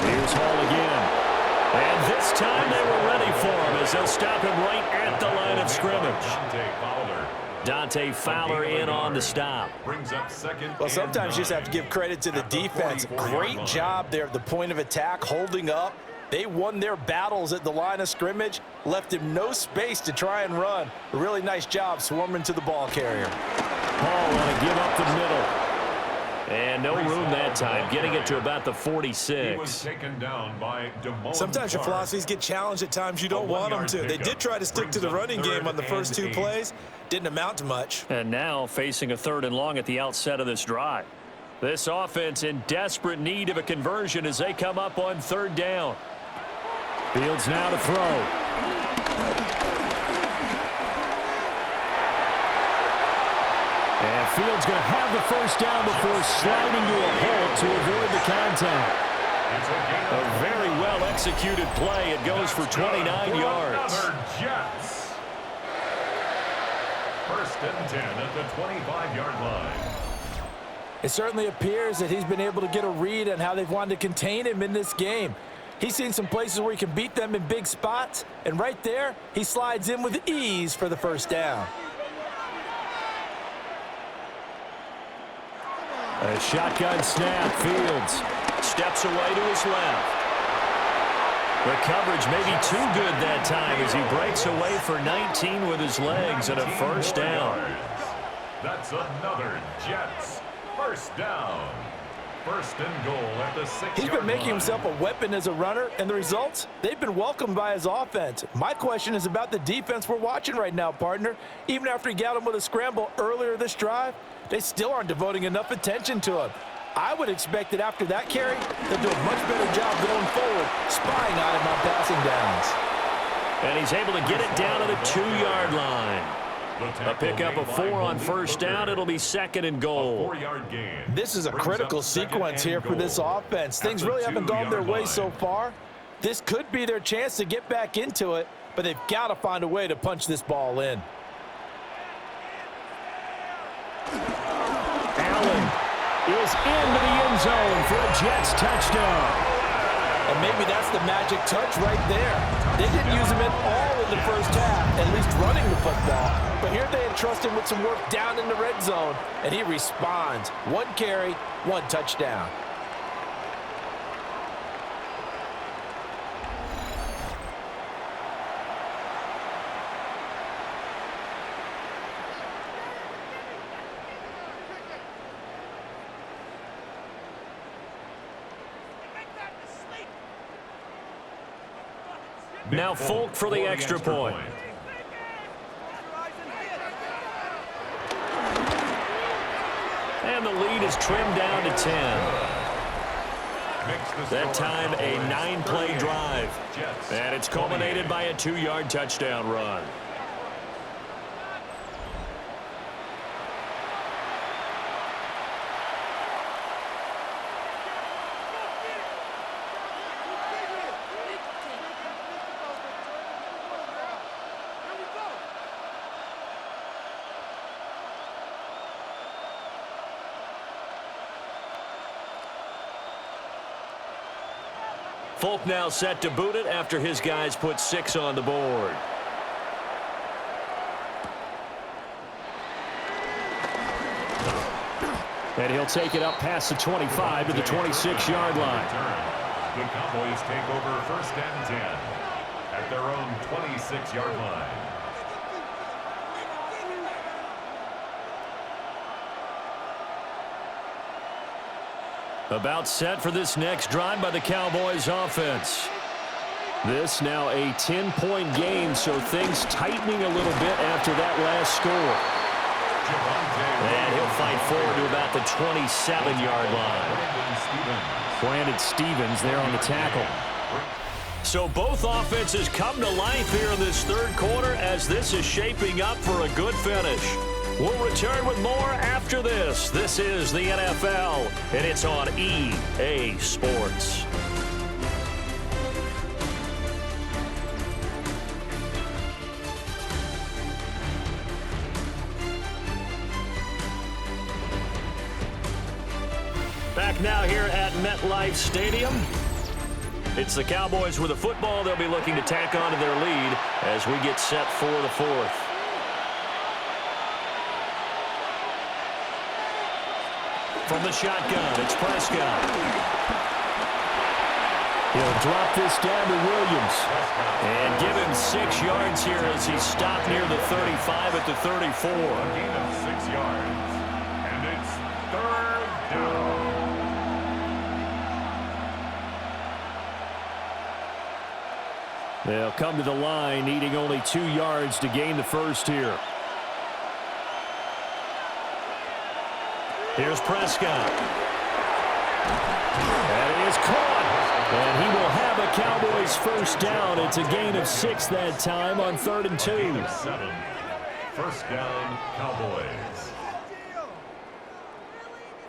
Here's Hall again. And this time they were ready for him as they'll stop him right at the line of scrimmage. Dante Fowler in on the stop. Well, sometimes you just have to give credit to the defense. Great job there at the point of attack, holding up. They won their battles at the line of scrimmage, left him no space to try and run. A really nice job swarming to the ball carrier. Hall want to give up the middle. And no room that time, getting it to about the 46. He was taken down by Sometimes your philosophies get challenged at times you don't want them to. They did try to stick to the running game on the first 2 plays. Didn't amount to much. And now facing a 3rd and long at the outset of this drive. This offense in desperate need of a conversion as they come up on 3rd down. Fields now to throw. And Fields going to have the first down before sliding to a halt to avoid the contact. A very well-executed play. It goes for 29 yards. Jets. 1st and 10 at the 25-yard line. It certainly appears that he's been able to get a read on how they've wanted to contain him in this game. He's seen some places where he can beat them in big spots, and right there, he slides in with ease for the first down. A shotgun snap. Fields steps away to his left. The coverage may be too good that time as he breaks away for 19 with his legs and a first down. That's another Jets first down. 1st and goal at the 6-yard line. He's been making himself a weapon as a runner, and the results, they've been welcomed by his offense. My question is about the defense we're watching right now, partner. Even after he got him with a scramble earlier this drive, they still aren't devoting enough attention to him. I would expect that after that carry, they'll do a much better job going forward, spying on him on passing downs. And he's able to get it down to the 2-yard line. A pickup of 4 on first down. It'll be 2nd and goal. This is a critical sequence here for this offense. Things really haven't gone their way so far. This could be their chance to get back into it, but they've got to find a way to punch this ball in. Allen is into the end zone for a Jets touchdown. And maybe that's the magic touch right there. They didn't use him at all in the first half, at least running the football. But here they entrust him with some work down in the red zone, and he responds. 1 carry, 1 touchdown. Now Folk for the extra point. And the lead is trimmed down to 10. That time a 9-play drive. And it's culminated by a 2-yard touchdown run. Folk now set to boot it after his guys put 6 on the board. And he'll take it up past the 25 to the 26-yard line. The Cowboys take over first and 10 at their own 26-yard line. About set for this next drive by the Cowboys offense. This now a 10-point game, so things tightening a little bit after that last score. And he'll fight forward to about the 27-yard line. Brandon Stevens there on the tackle. So both offenses come to life here in this third quarter as this is shaping up for a good finish. We'll return with more after this. This is the NFL, and it's on EA Sports. Back now here at MetLife Stadium. It's the Cowboys with the football. They'll be looking to tack on to their lead as we get set for the fourth. From the shotgun, it's Prescott. He'll drop this down to Williams. And give him 6 yards here as he stopped near the 35 at the 34. A gain of 6 yards. And it's third down. They'll come to the line, needing only 2 yards to gain the first here. Here's Prescott. And it is caught. And he will have a Cowboys first down. It's a gain of 6 that time on 3rd and 2. Gain of 7. First down, Cowboys.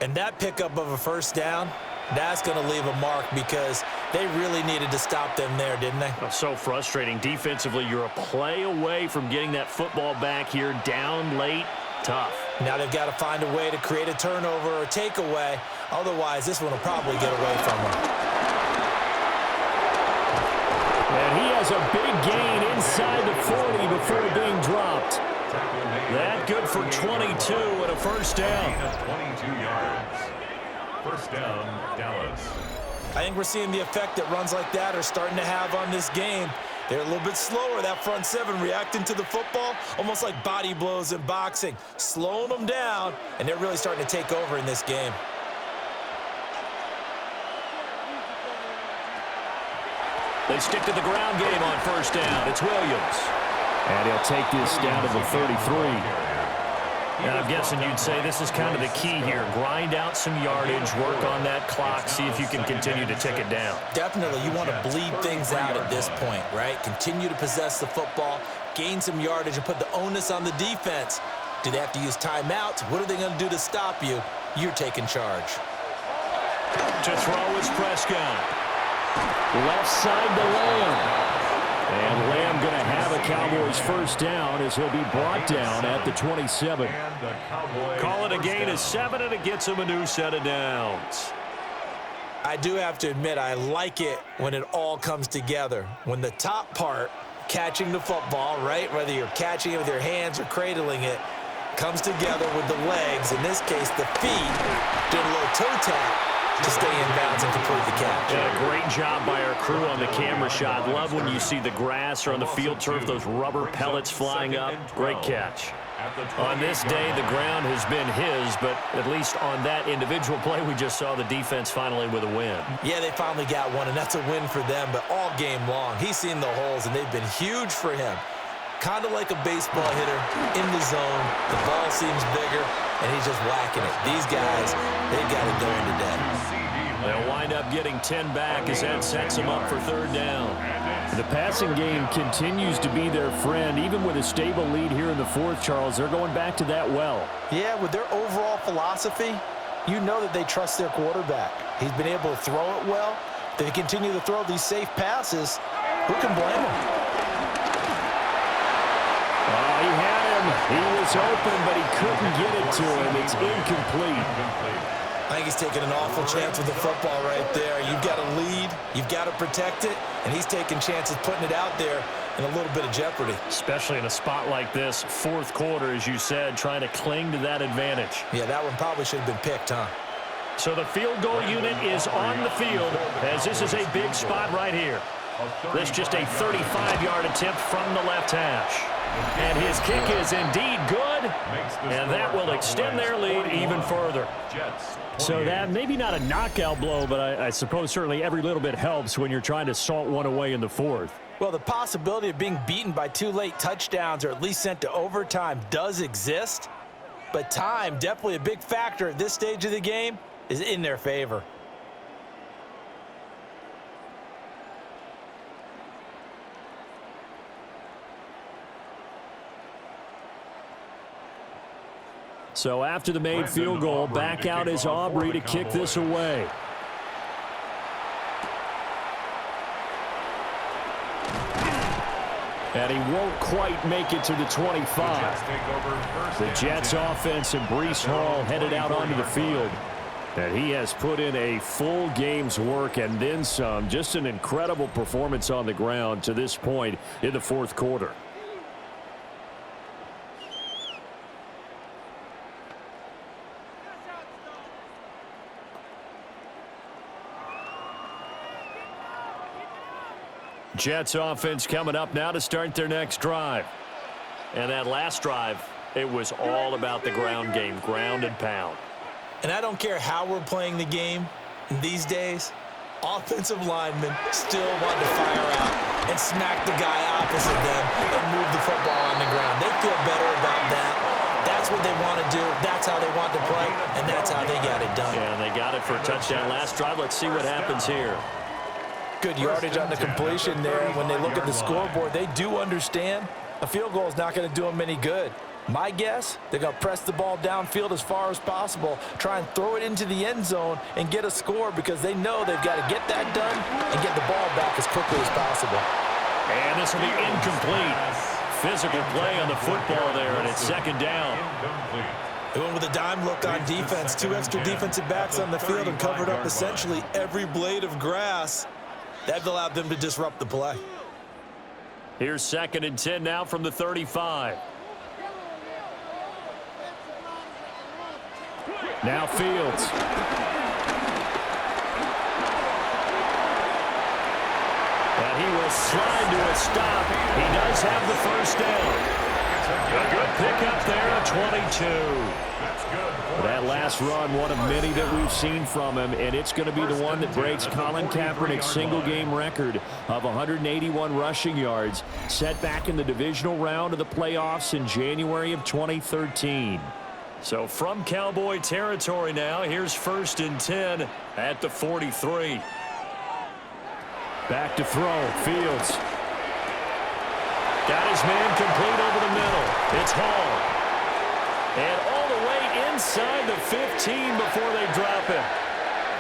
And that pickup of a first down, that's going to leave a mark because they really needed to stop them there, didn't they? Oh, so frustrating. Defensively, you're a play away from getting that football back here down late. Tough. Now they've got to find a way to create a turnover or takeaway. Otherwise, this one will probably get away from them. And he has a big gain inside the 40 before being dropped. That good for 22 and a first down. Gain of 22 yards. First down, Dallas. I think we're seeing the effect that runs like that are starting to have on this game. They're a little bit slower, that front seven, reacting to the football, almost like body blows in boxing, slowing them down, and they're really starting to take over in this game. They stick to the ground game on first down. It's Williams. And he'll take this down to the 33. And I'm guessing you'd say this is kind of the key here. Grind out some yardage, work on that clock, see if you can continue to tick it down. Definitely. You want to bleed things out at this point, right? Continue to possess the football, gain some yardage, and put the onus on the defense. Do they have to use timeouts? What are they going to do to stop you? You're taking charge. To throw is Prescott. Left side to Lamb. And Lamb going to have a Cowboys first down as he'll be brought down at the 27. Call it a gain of 7, and it gets him a new set of downs. I do have to admit, I like it when it all comes together. When the top part, catching the football, right, whether you're catching it with your hands or cradling it, comes together with the legs, in this case the feet, doing a little toe tap to stay in bounds and complete the catch. Yeah, great job by our crew on the camera shot. Love when you see the grass or on the field turf, those rubber pellets flying up. Great catch. On this day, the ground has been his, but at least on that individual play, we just saw the defense finally with a win. Yeah, they finally got one, and that's a win for them, but all game long, he's seen the holes, and they've been huge for him. Kind of like a baseball hitter in the zone. The ball seems bigger, and he's just whacking it. These guys, they've got it going today. They'll wind up getting 10 back as that sets them up for third down. The passing game continues to be their friend. Even with a stable lead here in the fourth, Charles, they're going back to that well. Yeah, with their overall philosophy, you know that they trust their quarterback. He's been able to throw it well. They continue to throw these safe passes. Who can blame them? He had him. He was open, but he couldn't get it to him. It's incomplete. I think he's taking an awful chance with the football right there. You've got to lead, you've got to protect it, and he's taking chances putting it out there in a little bit of jeopardy. Especially in a spot like this, fourth quarter, as you said, trying to cling to that advantage. Yeah, that one probably should have been picked, huh? So the field goal unit is on the field, as this is a big spot right here. This just a 35-yard attempt from the left hash. And his kick is indeed good, and that will extend their lead even further. So that, maybe not a knockout blow, but I suppose certainly every little bit helps when you're trying to salt one away in the fourth. Well, the possibility of being beaten by 2 late touchdowns or at least sent to overtime does exist, but time, definitely a big factor at this stage of the game, is in their favor. So after the made field goal, back out is Aubrey to kick this away. And he won't quite make it to the 25. The Jets offense and Breece Hall headed out onto the field. And he has put in a full game's work and then some. Just an incredible performance on the ground to this point in the fourth quarter. Jets offense coming up now to start their next drive. And that last drive, it was all about the ground game, ground and pound. And I don't care how we're playing the game these days, offensive linemen still want to fire out and smack the guy opposite them and move the football on the ground. They feel better about that. That's what they want to do. That's how they want to play, and that's how they got it done. Yeah, and they got it for a touchdown last drive. Let's see what happens here. Good yardage on the completion there. When they look at the scoreboard, they do understand a field goal is not going to do them any good. My guess, they're going to press the ball downfield as far as possible, try and throw it into the end zone and get a score because they know they've got to get that done and get the ball back as quickly as possible. And this will be incomplete. Physical play on the football there, and it's second down. They went with a dime look on defense. 2 extra defensive backs on the field and covered up essentially every blade of grass. That allowed them to disrupt the play. Here's 2nd and 10 now from the 35. Now Fields. And he will slide to a stop. He does have the first down. A good pickup there at 22. That last run, one of many that we've seen from him, and it's going to be the one that breaks Colin Kaepernick's single-game record of 181 rushing yards, set back in the divisional round of the playoffs in January of 2013. So from Cowboy territory now, here's 1st and 10 at the 43. Back to throw, Fields. Got his man complete over the middle. It's Hall. And all the way inside the 15 before they drop him.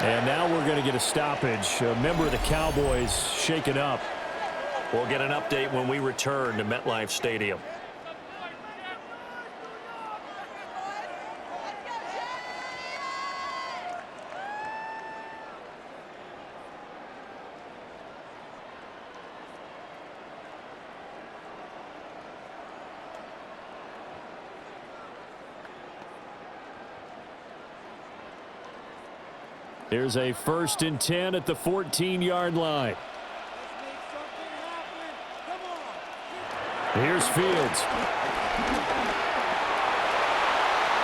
And now we're going to get a stoppage. A member of the Cowboys shaken up. We'll get an update when we return to MetLife Stadium. Here's a 1st and 10 at the 14-yard line. Here's Fields.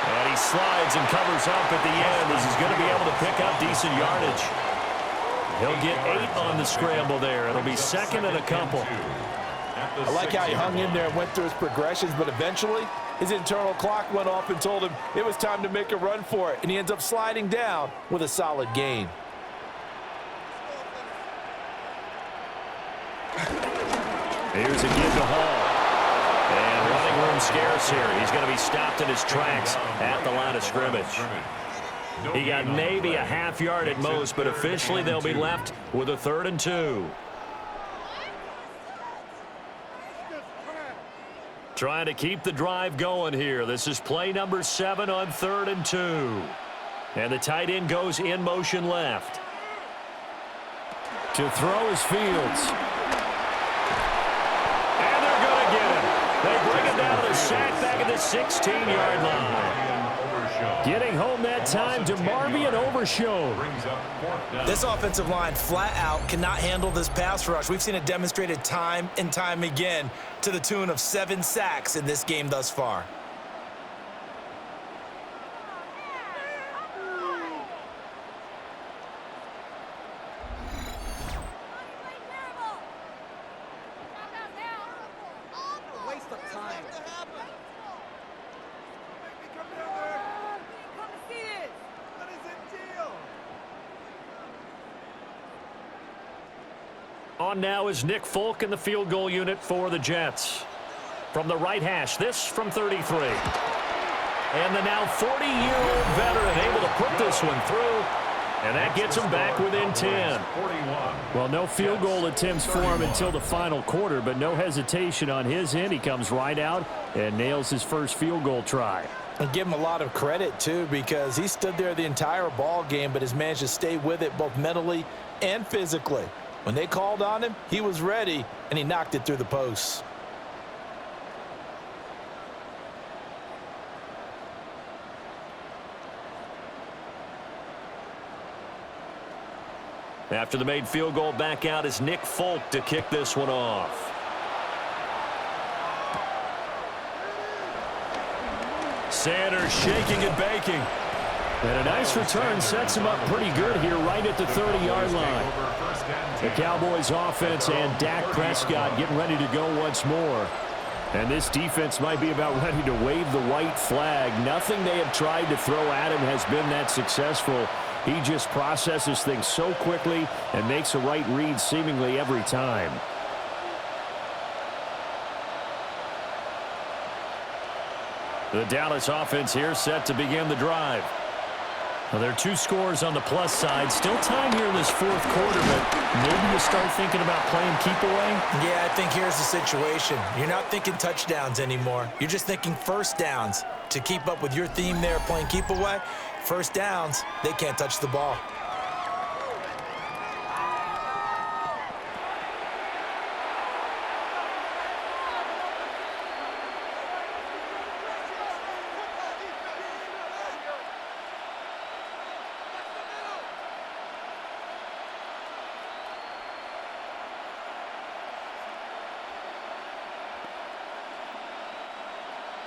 And he slides and covers up at the end as he's going to be able to pick up decent yardage. He'll get 8 on the scramble there. It'll be second and a couple. I like how he hung in there and went through his progressions, but eventually his internal clock went off and told him it was time to make a run for it, and he ends up sliding down with a solid gain. Here's a give to Hall. And running room scarce here. He's going to be stopped in his tracks at the line of scrimmage. He got maybe a half yard at most, but officially they'll be left with a 3rd and 2. Trying to keep the drive going here. This is play number 7 on 3rd and 2. And the tight end goes in motion left. To throw is Fields. And they're going to get him. They bring it down to the sack back at the 16-yard line. Getting home that time to Marvian Overshown. This offensive line flat out cannot handle this pass rush. We've seen it demonstrated time and time again to the tune of 7 sacks in this game thus far. On now is Nick Folk in the field goal unit for the Jets. From the right hash, this from 33. And the now 40-year-old veteran able to put this one through. And that gets him back within 10. Well, no field goal attempts for him until the final quarter, but no hesitation on his end. He comes right out and nails his first field goal try. And give him a lot of credit, too, because he stood there the entire ball game, but has managed to stay with it both mentally and physically. When they called on him, he was ready, and he knocked it through the posts. After the made field goal, back out is Nick Folk to kick this one off. Sanders shaking and baking. And a nice return sets him up pretty good here right at the 30-yard line. The Cowboys offense and Dak Prescott getting ready to go once more. And this defense might be about ready to wave the white flag. Nothing they have tried to throw at him has been that successful. He just processes things so quickly and makes a right read seemingly every time. The Dallas offense here set to begin the drive. Well, there are 2 scores on the plus side. Still time here in this 4th quarter, but maybe you start thinking about playing keep away? Yeah, I think here's the situation. You're not thinking touchdowns anymore. You're just thinking first downs. To keep up with your theme there, playing keep away, first downs, they can't touch the ball.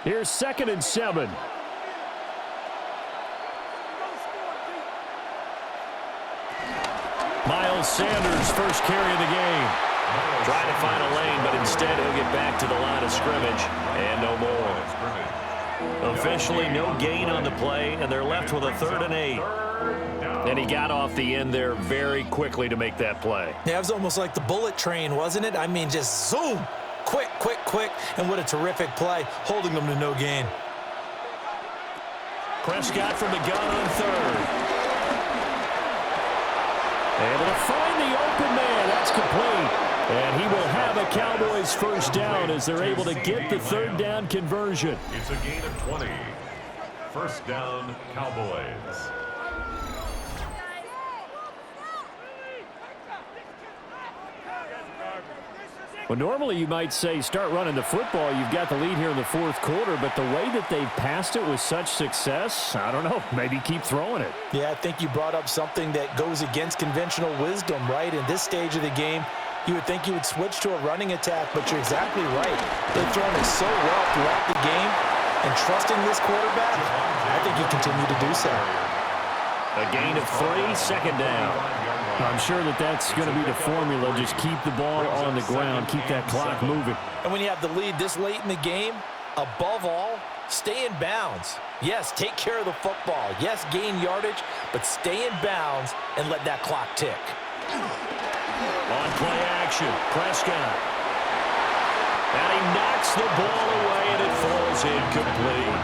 Here's 2nd and 7. Miles Sanders first carry of the game. Trying to find a lane, but instead he'll get back to the line of scrimmage and no more. Officially no gain on the play, and they're left with a 3rd and 8. And he got off the end there very quickly to make that play. Yeah, it was almost like the bullet train, wasn't it? I mean, just zoom. Quick, quick, quick, and what a terrific play, holding them to no gain. Prescott from the gun on 3rd. Able to find the open man. That's complete. And he will have a Cowboys first down as they're able to get the 3rd down conversion. It's a gain of 20. First down, Cowboys. Well, normally you might say start running the football. You've got the lead here in the 4th quarter, but the way that they've passed it with such success, I don't know, maybe keep throwing it. Yeah, I think you brought up something that goes against conventional wisdom, right? In this stage of the game, you would think you would switch to a running attack, but you're exactly right. They've thrown it so well throughout the game. and trusting this quarterback, I think he continued to do so. A gain of 3, second down. I'm sure that's going to be the formula. Just keep the ball on the ground, keep that clock moving. And when you have the lead this late in the game, above all, stay in bounds. Yes, take care of the football. Yes, gain yardage, but stay in bounds and let that clock tick. On play action, Prescott. And he knocks the ball away, and it falls incomplete.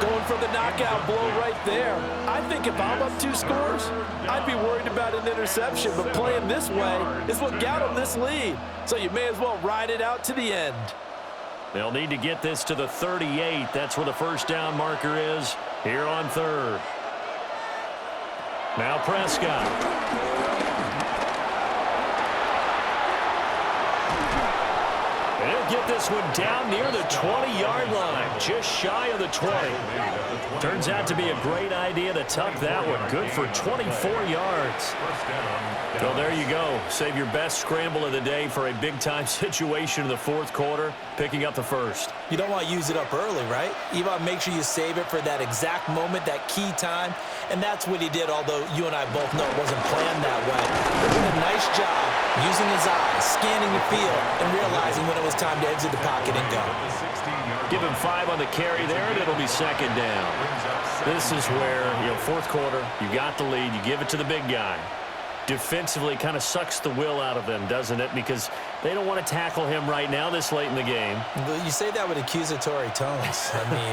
Going for the knockout blow right there. I think if I'm up 2 scores, I'd be worried about an interception, but playing this way is what got him this lead. So you may as well ride it out to the end. They'll need to get this to the 38. That's where the first down marker is here on 3rd. Now Prescott. He'll get this one down near the 20-yard line, just shy of the 20. Turns out to be a great idea to tuck that one. Good for 24 yards. So there you go. Save your best scramble of the day for a big-time situation in the 4th quarter, picking up the first. You don't want to use it up early, right? You want to make sure you save it for that exact moment, that key time, and that's what he did, although you and I both know it wasn't planned that way. He did a nice job using his eyes, scanning the field, and realizing when it was time to exit the pocket and go. Give him 5 on the carry there, and it'll be second down. This is where, 4th quarter, you got the lead, you give it to the big guy. Defensively kind of sucks the will out of them, doesn't it? Because they don't want to tackle him right now this late in the game. You say that with accusatory tones. I mean,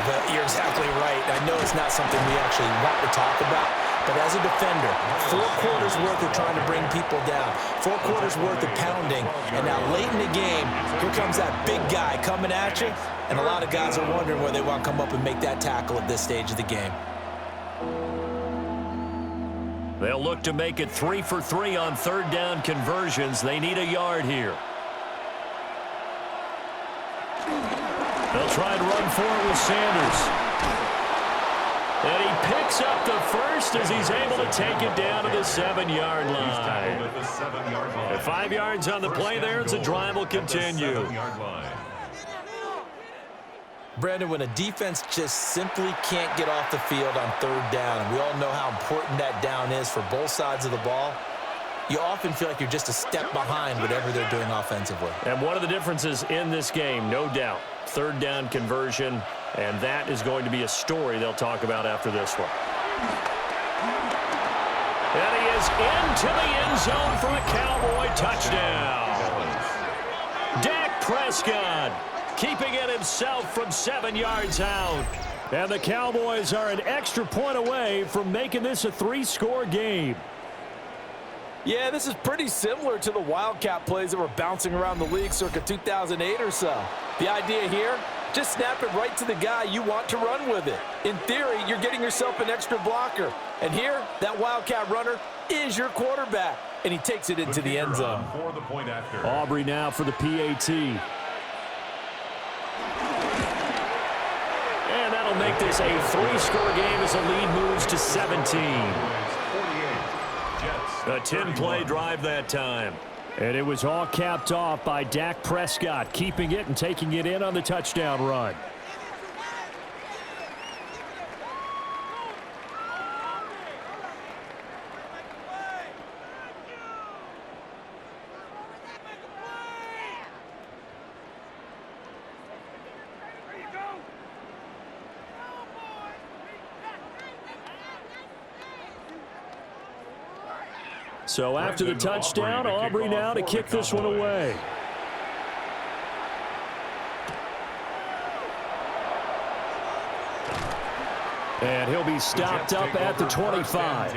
but you're exactly right. I know it's not something we actually want to talk about, but as a defender, 4 quarters worth of trying to bring people down, 4 quarters worth of pounding, and now late in the game, here comes that big guy coming at you, and a lot of guys are wondering whether they want to come up and make that tackle at this stage of the game. They'll look to make it 3 for 3 on 3rd down conversions. They need a yard here. They'll try and run for it with Sanders. And he picks up the first as he's able to take it down to the 7-yard line. At 5 yards on the play there, the drive will continue. Brandon, when a defense just simply can't get off the field on 3rd down, and we all know how important that down is for both sides of the ball, you often feel like you're just a step behind whatever they're doing offensively. And one of the differences in this game, no doubt, 3rd down conversion, and that is going to be a story they'll talk about after this one. And he is into the end zone for a Cowboy touchdown. Dak Prescott keeping it himself from 7 yards out. And the Cowboys are an extra point away from making this a 3-score game. Yeah, this is pretty similar to the Wildcat plays that were bouncing around the league circa 2008 or so. The idea here, just snap it right to the guy you want to run with it. In theory, you're getting yourself an extra blocker. And here, that Wildcat runner is your quarterback. And he takes it into the end zone. Aubrey now for the PAT. And that'll make this a 3-score game as the lead moves to 17. A 10-play drive that time. And it was all capped off by Dak Prescott, keeping it and taking it in on the touchdown run. So after the touchdown, Aubrey now to kick this one away. And he'll be stopped up at the 25.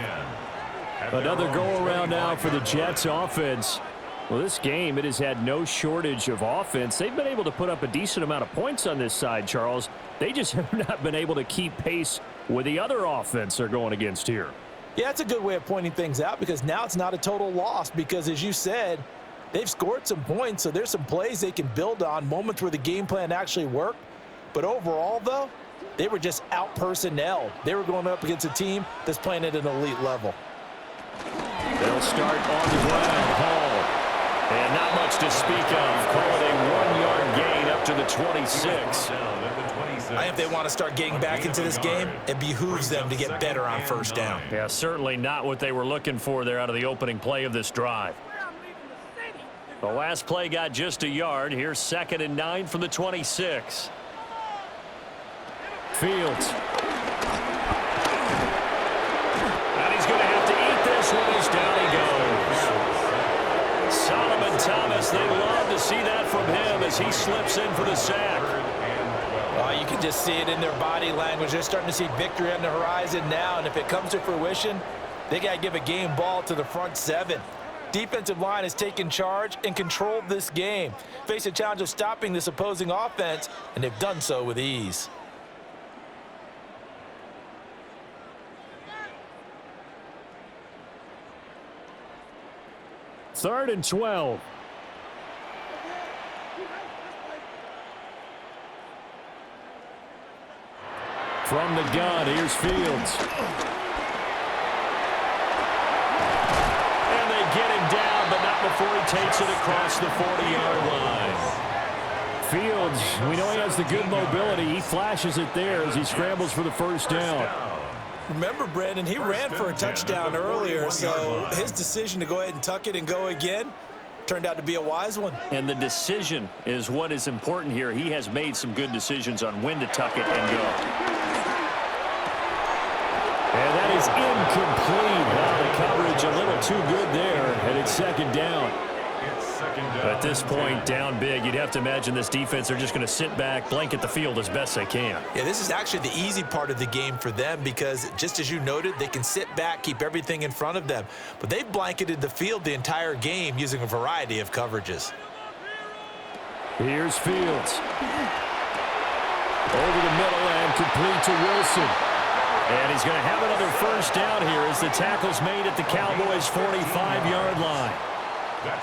Another go-around now for the Jets offense. Well, this game, it has had no shortage of offense. They've been able to put up a decent amount of points on this side, Charles. They just have not been able to keep pace with the other offense they're going against here. Yeah, that's a good way of pointing things out because now it's not a total loss because, as you said, they've scored some points, so there's some plays they can build on, moments where the game plan actually worked. But overall, though, they were just out-personnelled. They were going up against a team that's playing at an elite level. They'll start on the ground. Hall. And not much to speak of. Call it a 1-yard gain up to the 26. I think if they want to start getting back into this game, it behooves them to get better on first down. Yeah, certainly not what they were looking for there out of the opening play of this drive. The last play got just a yard. Here's 2nd and 9 from the 26. Fields. And he's going to have to eat this one as down he goes. Solomon Thomas, they love to see that from him as he slips in for the sack. You can just see it in their body language. They're starting to see victory on the horizon now, and if it comes to fruition, they got to give a game ball to the front 7. Defensive line has taken charge and controlled this game. Face a challenge of stopping this opposing offense, and they've done so with ease. Third and 12. From the gun, here's Fields. And they get him down, but not before he takes it across the 40-yard line. Fields, we know he has the good mobility. He flashes it there as he scrambles for the first down. Remember, Brandon, he ran for a touchdown earlier, so his decision to go ahead and tuck it and go again turned out to be a wise one. And the decision is what is important here. He has made some good decisions on when to tuck it and go. And that is incomplete. Wow, the coverage a little too good there, and it's 2nd down. At this point, down big, you'd have to imagine this defense, they're just going to sit back, blanket the field as best they can. Yeah, this is actually the easy part of the game for them because, just as you noted, they can sit back, keep everything in front of them. But they've blanketed the field the entire game using a variety of coverages. Here's Fields. Over the middle and complete to Wilson. And he's going to have another first down here as the tackle's made at the Cowboys' 45-yard line.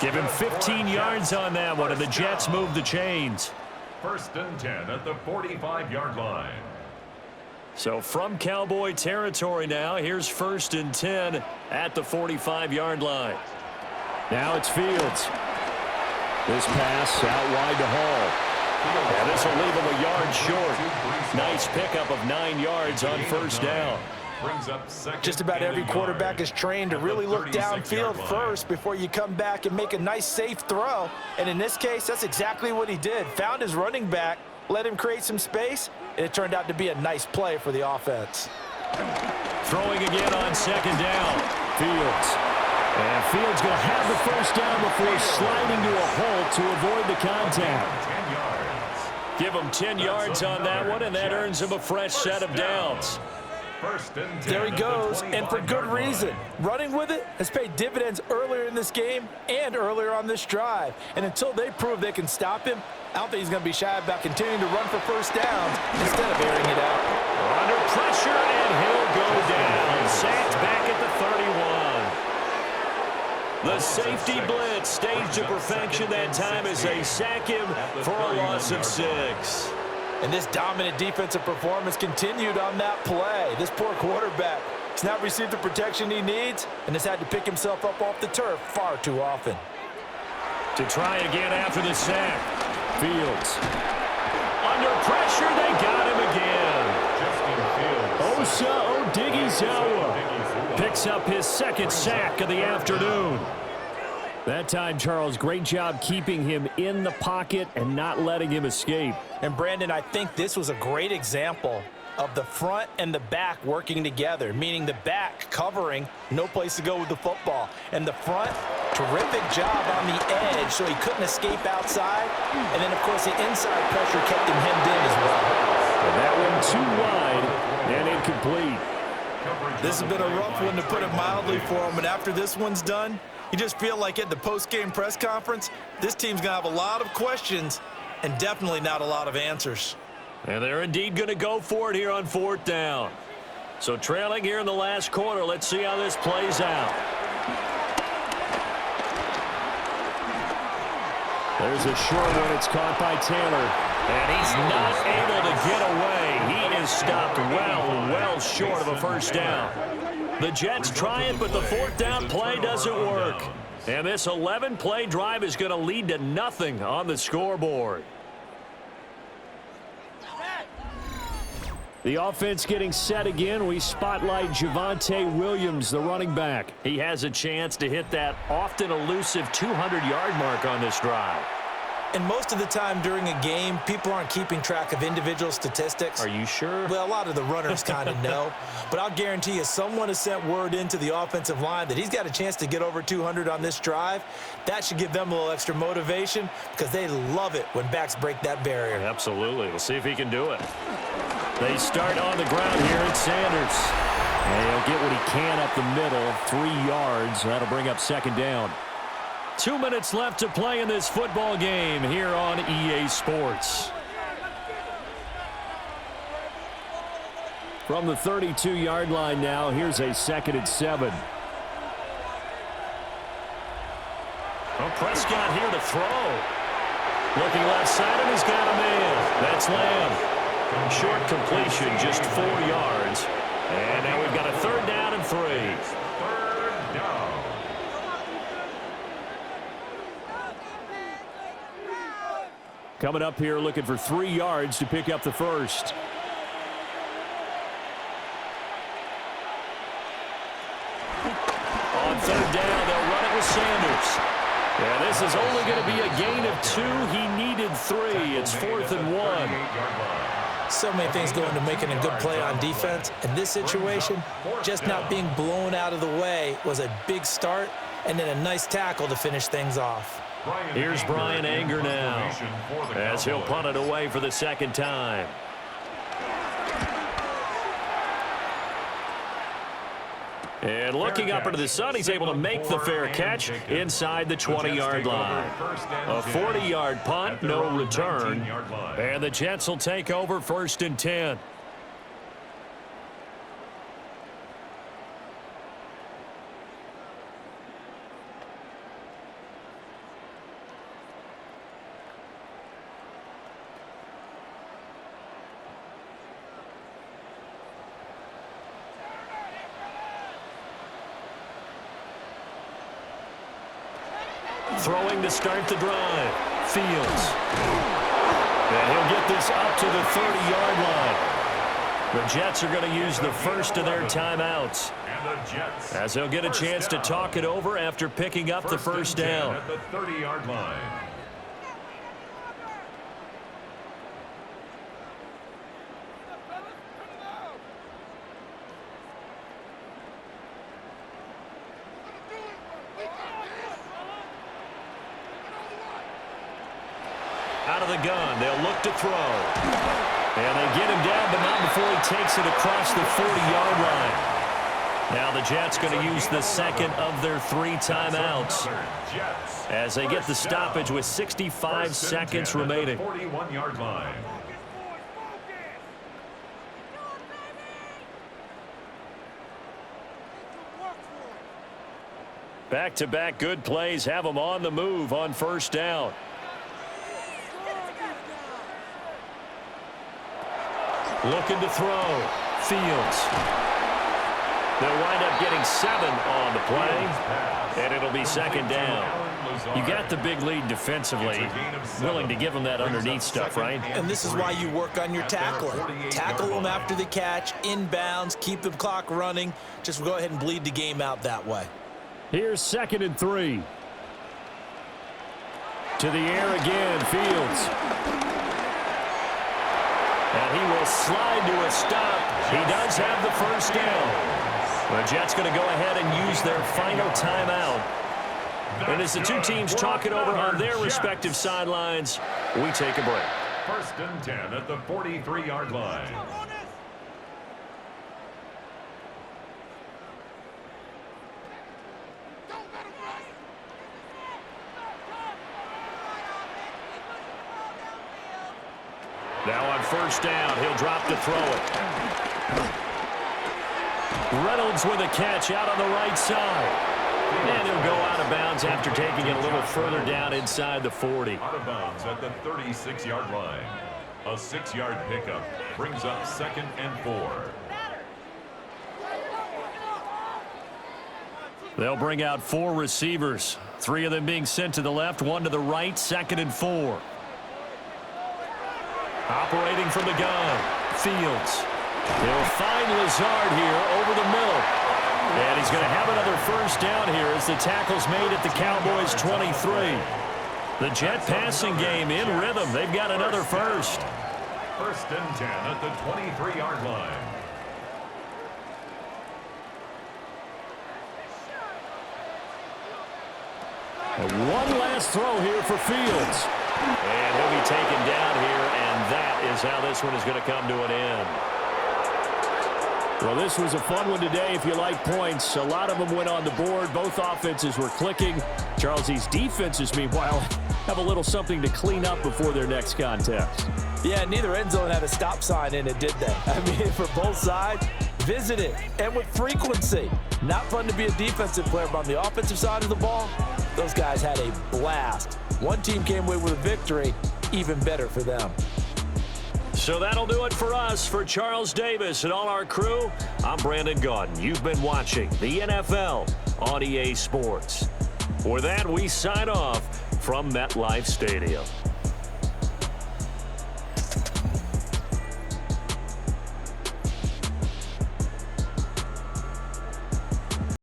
Give him 15 yards on that one, and the Jets move the chains. 1st and 10 at the 45-yard line. So from Cowboy territory now, here's 1st and 10 at the 45-yard line. Now it's Fields. This pass out wide to Hall. And this will leave him a yard short. Nice pickup of 9 yards on first down. Just about every quarterback is trained to really look downfield first before you come back and make a nice, safe throw. And in this case, that's exactly what he did. Found his running back, let him create some space, and it turned out to be a nice play for the offense. Throwing again on 2nd down. Fields. And Fields going to have the first down before sliding to a halt to avoid the contact. Give him 10 yards on that one, and that earns him a fresh set of downs. There he goes, and for good reason. Running with it has paid dividends earlier in this game and earlier on this drive. And until they prove they can stop him, I don't think he's going to be shy about continuing to run for first downs instead of airing it out. Under pressure, and he'll go down. Sacked back at the 31. The safety blitz staged to perfection that time as they sack him for a loss of 6. And this dominant defensive performance continued on that play. This poor quarterback has not received the protection he needs and has had to pick himself up off the turf far too often. To try again after the sack. Fields. Under pressure, they got him again. Osa Odighizuwa picks up his 2nd sack of the afternoon. That time, Charles, great job keeping him in the pocket and not letting him escape. And, Brandon, I think this was a great example of the front and the back working together, meaning the back covering, no place to go with the football. And the front, terrific job on the edge so he couldn't escape outside. And then, of course, the inside pressure kept him hemmed in as well. And that one too wide and incomplete. This has been a rough one, to put it mildly, for him. And after this one's done, you just feel like at the post-game press conference, this team's going to have a lot of questions and definitely not a lot of answers. And they're indeed going to go for it here on 4th down. So trailing here in the last quarter, let's see how this plays out. There's a short one. It's caught by Taylor. And he's not able to get away. He is stopped well short of a first down. The Jets try it, but the 4th down play doesn't work. And this 11-play drive is going to lead to nothing on the scoreboard. The offense getting set again. We spotlight Javonte Williams, the running back. He has a chance to hit that often elusive 200-yard mark on this drive. And most of the time during a game, people aren't keeping track of individual statistics. Are you sure? Well, a lot of the runners kind of know. But I'll guarantee you someone has sent word into the offensive line that he's got a chance to get over 200 on this drive. That should give them a little extra motivation because they love it when backs break that barrier. Absolutely. We'll see if he can do it. They start on the ground here at Sanders. And he'll get what he can up the middle, 3 yards. That'll bring up second down. 2 minutes left to play in this football game here on EA Sports. From the 32-yard line now, here's a 2nd and 7. Well, Prescott here to throw. Looking left side, and he's got a man. That's Lamb. Short completion, just 4 yards. And now we've got a 3rd down and 3. 3rd down. Coming up here looking for 3 yards to pick up the first. On 3rd down, they'll run it with Sanders. Yeah, this is only going to be a gain of 2. He needed 3. It's 4th and 1. So many things go into making a good play on defense. In this situation, just not being blown out of the way was a big start, and then a nice tackle to finish things off. Here's Brian Anger now, as he'll punt it away for the 2nd time. And looking up into the sun, he's able to make the fair catch inside the 20-yard line. A 40-yard punt, no return. And the Jets will take over 1st and 10. Throwing to start the drive. Fields. And he'll get this up to the 30-yard line. The Jets are going to use the first of their timeouts, as they'll get a chance to talk it over after picking up the 1st down. At the 30-yard line. Out of the gun, they'll look to throw. And they get him down, but not before he takes it across the 40-yard line. Now the Jets going to use the 2nd of their 3 timeouts, as they get the stoppage with 65 seconds remaining. 41-yard line. Back-to-back good plays have them on the move on 1st down. Looking to throw. Fields. They'll wind up getting 7 on the play, and it'll be 2nd down. You got the big lead defensively, willing to give them that underneath stuff, right? And this is why you work on your tackling. Tackle them after the catch, inbounds, keep the clock running. Just go ahead and bleed the game out that way. Here's 2nd and 3. To the air again, Fields. And he will slide to a stop. He does have the 1st down. The Jets going to go ahead and use their final timeout. And as the two teams talk it over on their respective sidelines, we take a break. 1st and 10 at the 43-yard line. Now on 1st down, he'll drop to throw it. Reynolds with a catch out on the right side. And he'll go out of bounds after taking it a little further down inside the 40. Out of bounds at the 36-yard line. A 6-yard pickup brings up 2nd and 4. They'll bring out 4 receivers. 3 of them being sent to the left, 1 to the right, 2nd and 4. Operating from the gun, Fields. He'll find Lazard here over the middle. And he's going to have another first down here as the tackle's made at the Cowboys' 23. The jet passing game in rhythm. They've got another first. First and 10 at the 23-yard line. And one last throw here for Fields. And he'll be taken down here, and that is how this one is going to come to an end. Well, this was a fun one today if you like points. A lot of them went on the board. Both offenses were clicking. Charles, these defenses, meanwhile, have a little something to clean up before their next contest. Yeah, neither end zone had a stop sign in it, did they? I mean, for both sides, visit it, and with frequency. Not fun to be a defensive player, but on the offensive side of the ball, those guys had a blast. One team came away with a victory, even better for them. So that'll do it for us. For Charles Davis and all our crew, I'm Brandon Gaudin. You've been watching the NFL on EA Sports. For that, we sign off from MetLife Stadium.